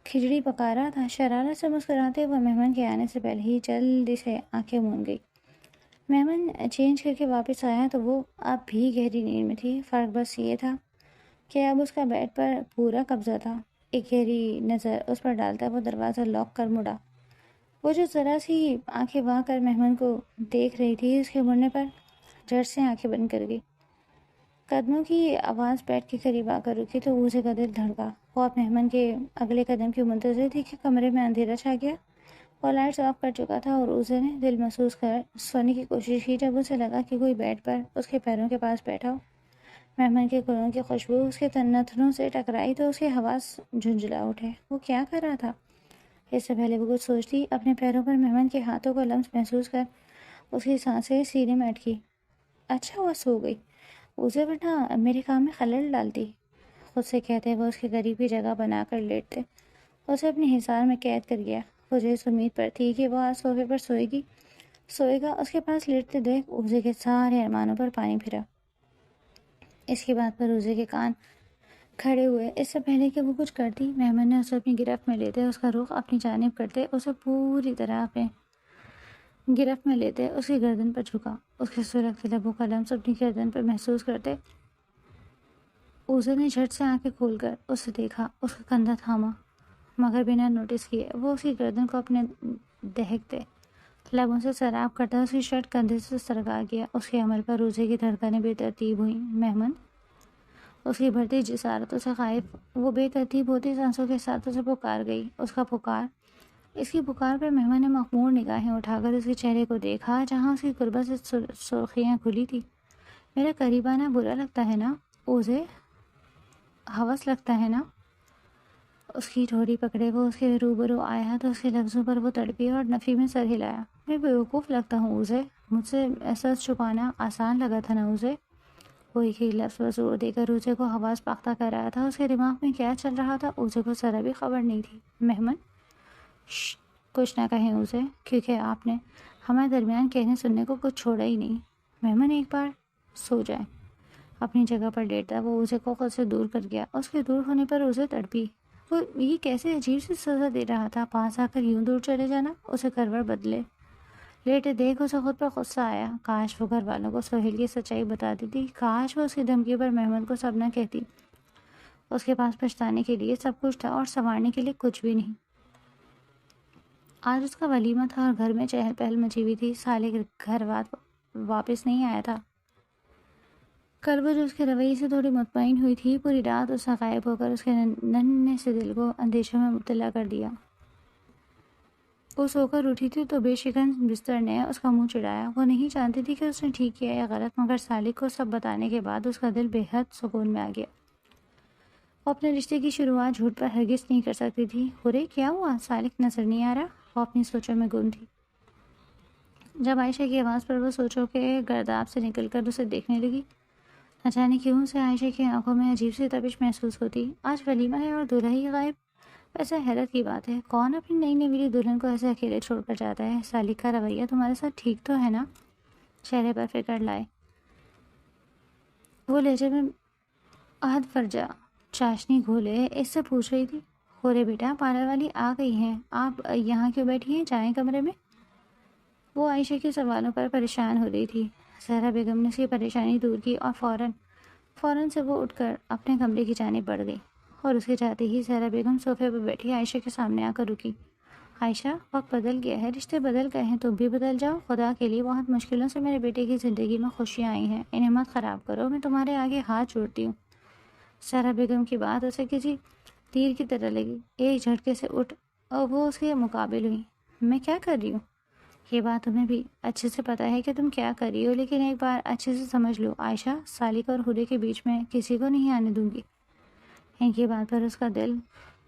کھچڑی پکا رہا تھا۔ شرارت سے مسکراتے وہ مہمان کے آنے سے پہلے ہی جلدی سے آنکھیں موند گئی۔ مہمان چینج کر کے واپس آیا تو وہ اب بھی گہری نیند میں تھی۔ فرق بس یہ تھا کہ اب اس کا بیڈ پر پورا قبضہ تھا۔ ایک گہری نظر اس پر ڈالتا وہ دروازہ لاک کر مڑا۔ وہ جو ذرا سی آنکھیں وا کر مہمان کو دیکھ رہی تھی، اس کے مڑنے پر جھٹ سے آنکھیں بند کر گئی۔ قدموں کی آواز بیڈ کے قریب آ کر رکی تو اوزے کا دل دھڑکا۔ وہ اب مہمان کے اگلے قدم کی منتظر تھی کہ کمرے میں اندھیرا چھا گیا۔ وہ لائٹس آف کر چکا تھا اور اوزے نے دل محسوس کر سونے کی کوشش کی جب اسے لگا کہ کوئی بیڈ پر اس کے پیروں کے پاس بیٹھا ہو۔ مہمان کے کلوں کی خوشبو اس کے نتنوں سے ٹکرائی تو اس کے حواس جھنجھلا اٹھے۔ وہ کیا کر رہا تھا؟ اس سے پہلے وہ کچھ سوچتی اپنے پیروں پر مہمان کے ہاتھوں کو لمس محسوس کر اس کی سانسیں سینے میں اٹکی۔ اچھا ہوا سو گئی اوزے، ورنہ میرے کام میں خلل ڈالتی، خود سے کہتے وہ اس کے قریب ہی جگہ بنا کر لیٹتے اسے اپنے حصار میں قید کر گیا۔ مجھے اس امید پر تھی کہ وہ آج صوفے پر سوئے گا۔ اس کے پاس لیٹتے دیکھ اوزے کے سارے ارمانوں پر پانی پھرا۔ اس کی بات پر اوزے کے کان کھڑے ہوئے۔ اس سے پہلے کہ وہ کچھ کرتی، مہمان نے اسے اپنی گرفت میں لیتے اس کا رخ اپنی جانب کرتے اسے پوری طرح اپنے گرفت میں لیتے اس کی گردن پر جھکا۔ اس کے سلگتے لبوں کا لمس اپنی گردن پر محسوس کرتے اوزے نے جھٹ سے آنکھیں کھول کر اسے دیکھا۔ اس کا کندھا تھاما، مگر بنا نوٹس کیے وہ اس کی گردن کو اپنے دہکتے لبوں سے سراب کرتا اس کی شرٹ کندھے سے سرگا گیا۔ اس کے عمل پر اوزے کی دھڑکنیں بے ترتیب ہوئیں۔ مہمان اس کی بڑھتی جسارتوں سے خائف وہ بے ترتیب ہوتی سانسوں کے ساتھ اسے پکار گئی۔ اس کی پکار پر مہمان نے مخمور نگاہیں اٹھا کر اس کے چہرے کو دیکھا جہاں اس کی قربت سے سرخیاں کھلی تھی۔ میرا قریب آنا برا لگتا ہے نا اوزے؟ ہوس لگتا ہے نا؟ اس کی ٹھوڑی پکڑے وہ اس کے روبرو آیا تو اس کے لفظوں پر وہ تڑپی اور نفی میں سر ہلایا۔ میں بیوقوف لگتا ہوں اوزے؟ مجھ سے احساس چھپانا آسان لگا تھا نا اوزے؟ وہ ایک ہی لفظ پر زور دے کر اوزے کو حواس پختہ کر رہا تھا۔ اس کے دماغ میں کیا چل رہا تھا اوزے کو ذرا بھی خبر نہیں تھی۔ مہمان کچھ نہ کہیں اوزے، کیونکہ آپ نے ہمارے درمیان کہنے سننے کو کچھ چھوڑا ہی نہیں۔ مہمان ایک بار سو جائیں۔ اپنی جگہ پر لیٹا وہ اوزے کو خود سے دور کر گیا۔ اس کے دور ہونے پر اوزے تڑپی۔ وہ یہ کیسے عجیب سی سزا دے رہا تھا، پاس آ کر یوں دور چلے جانا، اسے کروٹ بدلے لیٹے دیکھ اسے خود پر غصہ آیا۔ کاش وہ گھر والوں کو سہیل کی سچائی بتا دیتی، کاش وہ اس کی دھمکی پر مہمان کو سب نہ کہتی۔ اس کے پاس پچھتانے کے لیے سب کچھ تھا اور سنوارنے کے لیے کچھ بھی نہیں۔ آج اس کا ولیمہ تھا اور گھر میں چہل پہل مچی ہوئی تھی۔ سالک گھر واپس نہیں آیا تھا۔ کل وہ جو اس کے رویے سے تھوڑی مطمئن ہوئی تھی، پوری رات اس کا غائب ہو کر اس کے ننھے سے دل کو اندیشوں میں مبتلا کر دیا۔ وہ سو کر اٹھی تھی تو بے شکن بستر نے اس کا منہ چڑھایا۔ وہ نہیں جانتی تھی کہ اس نے ٹھیک کیا یا غلط، مگر سالک کو سب بتانے کے بعد اس کا دل بے حد سکون میں آ گیا۔ وہ اپنے رشتے کی شروعات جھوٹ پر ہرگز نہیں کر سکتی تھی۔ ہورے کیا ہوا؟ سالک نظر نہیں آ رہا۔ وہ اپنی سوچوں میں گم تھی۔ جب عائشہ کی آواز پر وہ سوچوں کے گرداب سے نکل کر اسے دیکھنے لگی، نہ جانے کیوں سے عائشہ کی آنکھوں میں عجیب سی تپش محسوس ہوتی۔ آج ولیمہ ہے اور دولہا ہی غائب؟ ویسے حیرت کی بات ہے، کون اپنی نئی نویلی دلہن کو ایسے اکیلے چھوڑ کر جاتا ہے؟ سالک کا رویہ تمہارے ساتھ ٹھیک تو ہے نا؟ چہرے پر فکر لائے وہ لہجے میں عہد فرجا چاشنی گھولے اس سے پوچھ رہی تھی۔ ہورے بیٹا، پارلر والی آ گئی ہیں، آپ یہاں کیوں بیٹھی ہیں؟ جائیں کمرے میں۔ وہ عائشہ کے سوالوں پر پریشان ہو رہی تھی۔ زہرا بیگم نے اس کی پریشانی دور کی اور فوراً سے وہ اٹھ کر اپنے کمرے کی جانب بڑھ گئی اور اس کے جاتے ہی زہرا بیگم صوفے پر بیٹھی عائشہ کے سامنے آ کر رکی۔ عائشہ، وقت بدل گیا ہے، رشتے بدل گئے ہیں، تم بھی بدل جاؤ۔ خدا کے لیے بہت مشکلوں سے میرے بیٹے کی زندگی میں خوشیاں آئی ہیں، انہیں مت خراب کرو، میں تمہارے آگے ہاتھ جوڑتی ہوں۔ زہرا بیگم کی بات اسے کسی تیر کی طرح لگی۔ ایک جھٹکے سے اٹھ اور وہ اس کے مقابل ہوئی۔ میں کیا کر رہی ہوں؟ یہ بات تمہیں بھی اچھے سے پتا ہے کہ تم کیا کر رہی ہو، لیکن ایک بار اچھے سے سمجھ لو عائشہ، سالک اور ہورے کے بیچ میں کسی کو نہیں آنے دوں گی۔ ان کی بات پر اس کا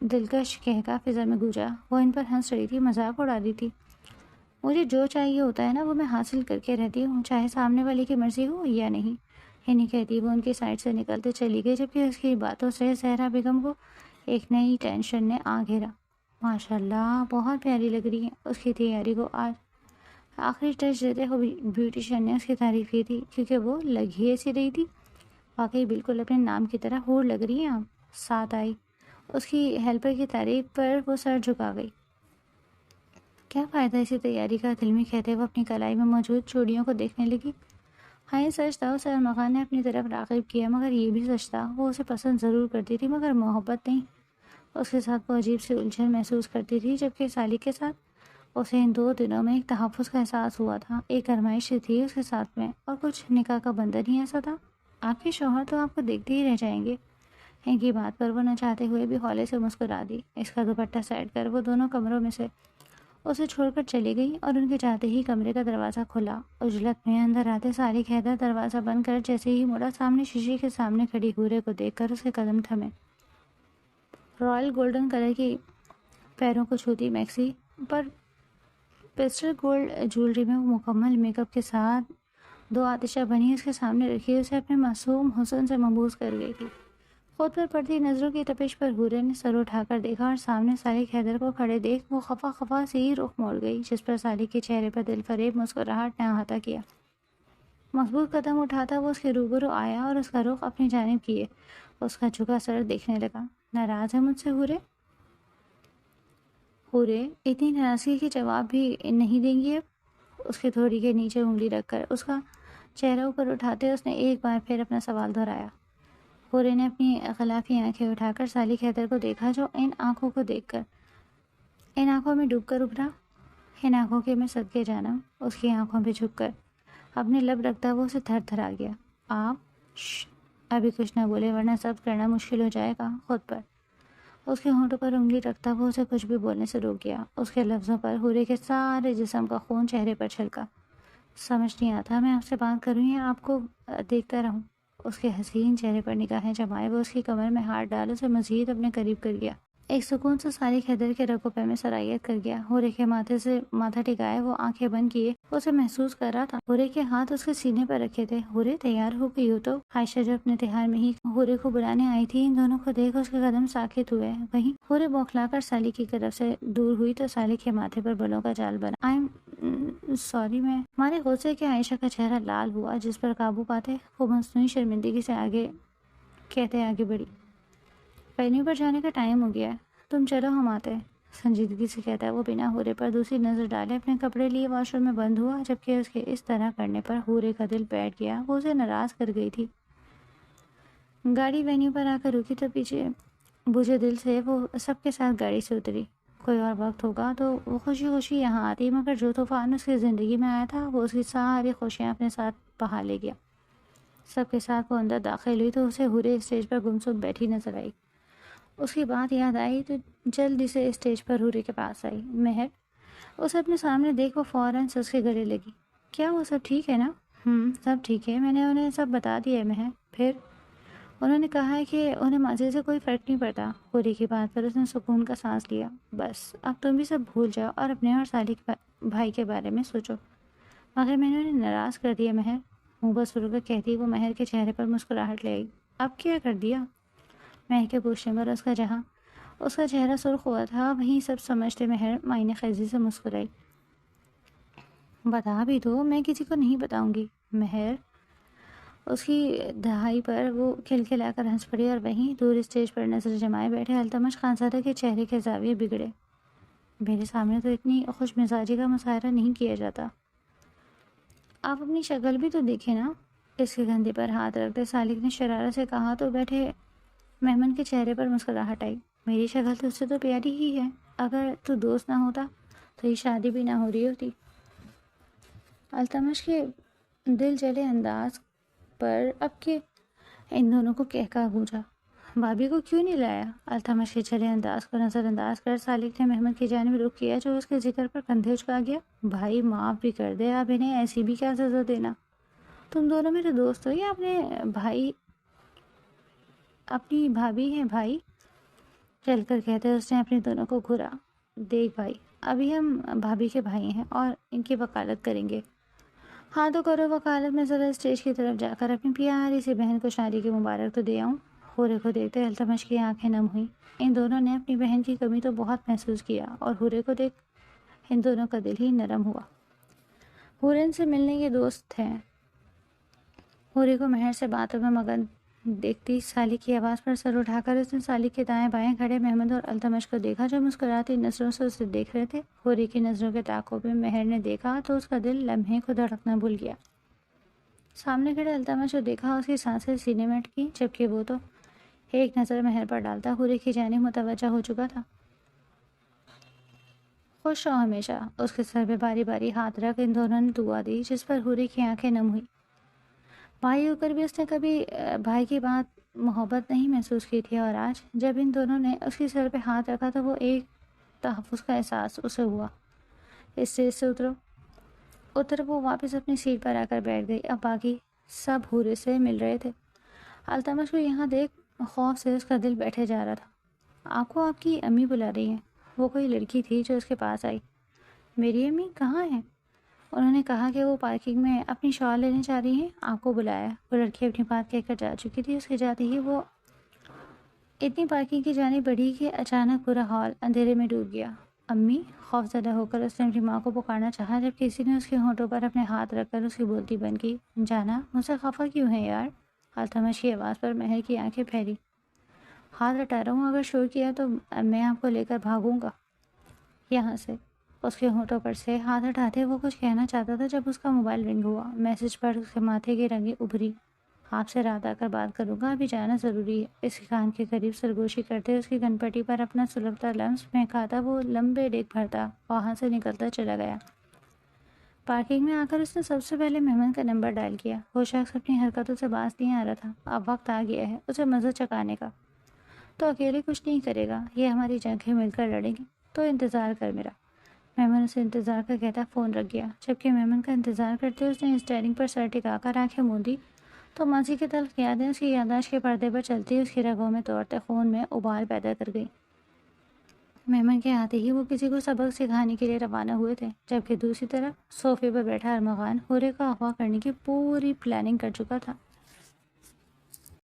دلکش کہکا فضا میں گونجا۔ وہ ان پر ہنس رہی تھی، مذاق اڑا رہی تھی۔ مجھے جو چاہیے ہوتا ہے نا، وہ میں حاصل کر کے رہتی ہوں، چاہے سامنے والے کی مرضی ہو یا نہیں۔ یہ نہیں کہتی وہ ان کی سائڈ سے نکلتے چلی گئی، جبکہ اس کی باتوں سے زہرا بیگم کو ایک نئی ٹینشن نے آ گھیرا۔ ماشاء اللہ، بہت پیاری لگ رہی ہے۔ اس کی تیاری کو آج آخری ٹچ دیتے ہوئے بیوٹیشین نے اس کی تعریف کی تھی، کیونکہ وہ لگ ہی ایسی رہی تھی۔ واقعی بالکل اپنے نام کی طرح ہور لگ رہی ہیں آپ۔ ساتھ آئی اس کی ہیلپر کی تعریف پر وہ سر جھکا گئی۔ کیا فائدہ اسی تیاری کا؟ دل میں کہتے وہ اپنی کلائی میں موجود چوڑیوں کو دیکھنے لگی۔ ہاں، یہ سچ تھا، اسے ارمغان نے اپنی طرف راغب کیا، مگر یہ بھی سچ تھا وہ اسے پسند ضرور کرتی تھی، مگر محبت نہیں۔ اس کے ساتھ وہ عجیب سی الجھن محسوس کرتی تھی، جبکہ سالک کے ساتھ اسے ان 2 دنوں میں ایک تحفظ کا احساس ہوا تھا، ایک آرامش تھی اس کے ساتھ میں، اور کچھ نکاح کا بندھن ہی ایسا تھا۔ آپ کے شوہر تو آپ کو دیکھتے ہی رہ جائیں گے۔ ان کی بات پر وہ نہ چاہتے ہوئے بھی ہولے سے مسکرا دی۔ اس کا دوپٹہ سائڈ کر وہ دونوں کمروں میں سے اسے چھوڑ کر چلی گئی اور ان کے جاتے ہی کمرے کا دروازہ کھلا۔ عجلت میں اندر آتے سالک حیدر دروازہ بند کر جیسے ہی مڑا، سامنے شیشے کے سامنے کھڑی ہورے کو دیکھ کر اس کے قدم تھمے۔ رائل گولڈن کلر کی پیروں کو چھوتی میکسی پر پیسٹل گولڈ جیولری میں وہ مکمل میک اپ کے ساتھ 2 آتشہ بنی اس کے سامنے رکھی اسے اپنے معصوم حسن سے مبہوت کر گئی تھی۔ خود پر پڑتی نظروں کی تپش پر ہورے نے سر اٹھا کر دیکھا اور سامنے سالک حیدر کو کھڑے دیکھ وہ خفا سی رخ موڑ گئی، جس پر سالک کے چہرے پر دل فریب مسکراہٹ نے احاطہ کیا۔ مضبوط قدم اٹھاتا وہ اس کے روبرو آیا اور اس کا رخ اپنی جانب کیے اس کا جھکا سر دیکھنے لگا۔ ناراض ہے مجھ سے ہورے؟ ہورے اتنی ناراضگی کے جواب بھی نہیں دیں گی اب؟ اس کے تھوڑی کے نیچے انگلی رکھ کر اس کا چہرہ اوپر اٹھاتے اس نے ایک بار پھر اپنا سوال دہرایا۔ ہورے نے اپنی غلافی آنکھیں اٹھا کر سالک حیدر کو دیکھا، جو ان آنکھوں کو دیکھ کر ان آنکھوں میں ڈوب کر ابھرا۔ ان آنکھوں کے میں صدقے جانا، اس کی آنکھوں پہ جھک کر اپنے لب رکھتا وہ اسے تھر تھر آ گیا۔ آپ ابھی کچھ نہ بولے ورنہ ضبط کرنا مشکل ہو جائے گا خود پر۔ اس کے ہونٹوں پر انگلی رکھتا وہ اسے کچھ بھی بولنے سے روک گیا۔ اس کے لفظوں پر ہورے کے سارے جسم کا خون چہرے پر چھلکا۔ سمجھ نہیں آتا میں آپ سے بات کروں یا آپ کو دیکھتا رہوں؟ اس کے حسین چہرے پر نگاہیں جمائے وہ اس کی کمر میں ہاتھ ڈال اسے مزید اپنے قریب کر گیا۔ ایک سکون سے سالک حیدر کے رگوں پہ میں سرایت کر گیا۔ ہورے کے ماتھے سے ماتھا ٹکائے وہ آنکھیں بند کیے اسے محسوس کر رہا تھا۔ ہورے کے ہاتھ اس کے سینے پر رکھے تھے۔ ہورے تیار ہو گئی ہو تو؟ عائشہ جو اپنے تہار میں ہی ہورے کو بلانے آئی تھی، ان دونوں کو دیکھ اس کے قدم ساکت ہوئے۔ وہیں ہورے بوکھلا کر سالک کی طرف سے دور ہوئی تو سالک کے ماتھے پر بلوں کا جال بنا۔ سوری میں ہمارے غصے کے عائشہ کا چہرہ لال ہوا، جس پر قابو پاتے وہ مصنوعی شرمندگی سے آگے بڑھی۔ وینیو پر جانے کا ٹائم ہو گیا ہے، تم چلو ہم آتے ہیں، سنجیدگی سے کہتا ہے وہ بنا ہورے پر دوسری نظر ڈالے اپنے کپڑے لیے واش روم میں بند ہوا، جبکہ اس کے اس طرح کرنے پر ہورے کا دل بیٹھ گیا۔ وہ اسے ناراض کر گئی تھی۔ گاڑی وینیو پر آ کر رکی تو پیچھے بوجھے دل سے وہ سب کے ساتھ گاڑی سے اتری۔ کوئی اور وقت ہوگا تو وہ خوشی خوشی یہاں آتی، مگر جو طوفان اس کی زندگی میں آیا تھا وہ اس کی ساری خوشیاں اپنے ساتھ بہا لے گیا۔ سب کے ساتھ وہ اندر داخل ہوئی تو اسے حورے اسٹیج پر گمسم بیٹھی نظر آئی۔ اس کی بات یاد آئی تو جلدی سے اسٹیج پر حورے کے پاس آئی۔ مہر اسے اپنے سامنے دیکھ وہ فوراً سے اس کے گلے لگی۔ کیا وہ سب ٹھیک ہے نا؟ سب ٹھیک ہے، میں نے انہیں سب بتا دیا ہے مہر۔ پھر انہوں نے کہا ہے کہ انہیں ماضی سے کوئی فرق نہیں پڑتا۔ حوری کی بات پر اس نے سکون کا سانس لیا۔ بس اب تم بھی سب بھول جاؤ اور اپنے اور صالح بھائی کے بارے میں سوچو۔ مگر میں نے انہیں ناراض کر دیا مہر، منہ بس فرو کر کہتی وہ مہر کے چہرے پر مسکراہٹ لے آئی۔ اب کیا کر دیا؟ مہر کے پوچھنے پر اس کا چہرہ سرخ ہوا تھا، وہیں سب سمجھتے مہر معائنہ خیزی سے مسکرائی۔ بتا بھی دو، میں کسی کو نہیں بتاؤں گی۔ مہر اس کی دہائی پر وہ کھلکھلا کر ہنس پڑی اور وہیں دور اسٹیج پر نظر جمائے بیٹھے التمش خانزادہ کے چہرے کے زاویے بگڑے۔ میرے سامنے تو اتنی خوش مزاجی کا مظاہرہ نہیں کیا جاتا، آپ اپنی شکل بھی تو دیکھیں نا۔ اس کے کندھے پر ہاتھ رکھتے سالک نے شرارت سے کہا تو بیٹھے مہمان کے چہرے پر مسکراہٹ آئی۔ میری شکل تو اس سے تو پیاری ہی ہے، اگر تو دوست نہ ہوتا تو یہ شادی بھی نہ ہو رہی ہوتی۔ التمش کے دل جلے انداز پر اب کے ان دونوں کو کہکا گونجا۔ بھابھی کو کیوں نہیں لایا؟ التمش کے چلے انداز کو نظر انداز کر سالک نے محمد کی جانب رخ کیا جو اس کے ذکر پر کندھے اچکا گیا۔ بھائی معاف بھی کر دے، اب انہیں ایسی بھی کیا سزا دینا؟ تم دونوں میرے دوست ہو یا اپنی بھابھی ہیں بھائی؟ چل کر کہتے اس نے اپنے دونوں کو گھورا۔ دیکھ بھائی، ابھی ہم بھابھی کے بھائی ہیں اور ان کی وکالت کریں گے۔ ہاں تو کرو وکالت، میں ذرا اسٹیج کی طرف جا کر اپنی پیاری سی بہن کو شادی کی مبارک تو دے آؤں۔ حورے کو دیکھتے التمش کی آنکھیں نم ہوئیں۔ ان دونوں نے اپنی بہن کی کمی تو بہت محسوس کیا اور حورے کو دیکھ ان دونوں کا دل ہی نرم ہوا۔ حورے ان سے ملنے کے دوست ہیں۔ حورے کو مہر سے باتوں میں مگن دیکھتی سالک کی آواز پر سر اٹھا کر اس نے سالک کے دائیں بائیں کھڑے محمد اور التمش کو دیکھا جو مسکراتی نظروں سے اسے دیکھ رہے تھے۔ حورے کی نظروں کے تعاقب میں مہر نے دیکھا تو اس کا دل لمحے کو دھڑکنا بھول گیا۔ سامنے کھڑے التمش کو دیکھا، اس کی سانسیں سینے میں اٹکی، جبکہ وہ تو ایک نظر مہر پر ڈالتا حورے کی جانب متوجہ ہو چکا تھا۔ خوش رہو ہمیشہ، اس کے سر پہ باری باری ہاتھ رکھ ان دونوں نے دعا دی جس پر حورے کی آنکھیں نم ہوئی۔ بھائی ہو کر بھی اس نے کبھی بھائی کی بات محبت نہیں محسوس کی تھی، اور آج جب ان دونوں نے اس کی سر پہ ہاتھ رکھا تو وہ ایک تحفظ کا احساس اسے ہوا۔ اسٹیج سے اتر وہ واپس اپنی سیٹ پر آ کر بیٹھ گئی۔ اب باقی سب حورے سے مل رہے تھے۔ التمش کو یہاں دیکھ خوف سے اس کا دل بیٹھے جا رہا تھا۔ آپ کو آپ کی امی بلا رہی ہیں۔ وہ کوئی لڑکی تھی جو اس کے پاس آئی۔ میری امی کہاں ہیں؟ انہوں نے کہا کہ وہ پارکنگ میں اپنی شال لینے جا رہی ہیں، آپ کو بلایا۔ وہ لڑکی اپنی بات کہہ کر جا چکی تھی۔ اس کے جاتے ہی وہ اتنی پارکنگ کی جانب بڑھی کہ اچانک پورا ہال اندھیرے میں ڈوب گیا۔ امی! خوف زدہ ہو کر اس نے اپنی ماں کو پکارنا چاہا جب کسی نے اس کے ہونٹوں پر اپنے ہاتھ رکھ کر اس کی بولتی بند کی۔ جانا، مجھ سے خفا کیوں ہے یار؟ التمش کی آواز پر مہر کی آنکھیں پھیلی۔ ہاتھ ہٹا رہا ہوں، اگر شور کیا تو میں آپ کو لے کر بھاگوں گا یہاں سے۔ اس کے ہونٹوں پر سے ہاتھ ہٹاتے وہ کچھ کہنا چاہتا تھا جب اس کا موبائل رنگ ہوا۔ میسج پڑھ اس کے ماتھے کی رنگیں ابھری۔ آپ سے رات آ کر بات کروں گا، ابھی جانا ضروری ہے۔ اس کے کان کے قریب سرگوشی کرتے اس کی کن پٹی پر اپنا سلگتا لمس مہکاتا وہ لمبے ڈگ بھرتا وہاں سے نکلتا چلا گیا۔ پارکنگ میں آ کر اس نے سب سے پہلے محمد کا نمبر ڈائل کیا۔ وہ شخص اپنی حرکتوں سے باز نہیں آ رہا تھا۔ اب وقت آ گیا ہے اسے مزہ چکانے کا۔ تو اکیلے کچھ نہیں کرے گا، یہ ہماری جنگیں مل کر لڑیں گے، تو انتظار کر میرا۔ محمد اسے انتظار کا کہتا فون رکھ گیا۔ جبکہ محمد کا انتظار کرتے اس نے اسٹیئرنگ پر سر ٹکا کر آنکھیں موندی تو ماضی کی تلخ یادیں اس کی یادداشت کے پردے پر چلتی اس کی رگوں میں دوڑتے خون میں ابال پیدا کر گئی۔ محمد کے آتے ہی وہ کسی کو سبق سکھانے کے لیے روانہ ہوئے تھے، جبکہ دوسری طرف صوفے پر بیٹھا ارمغان حورے کا اغوا کرنے کی پوری پلاننگ کر چکا تھا۔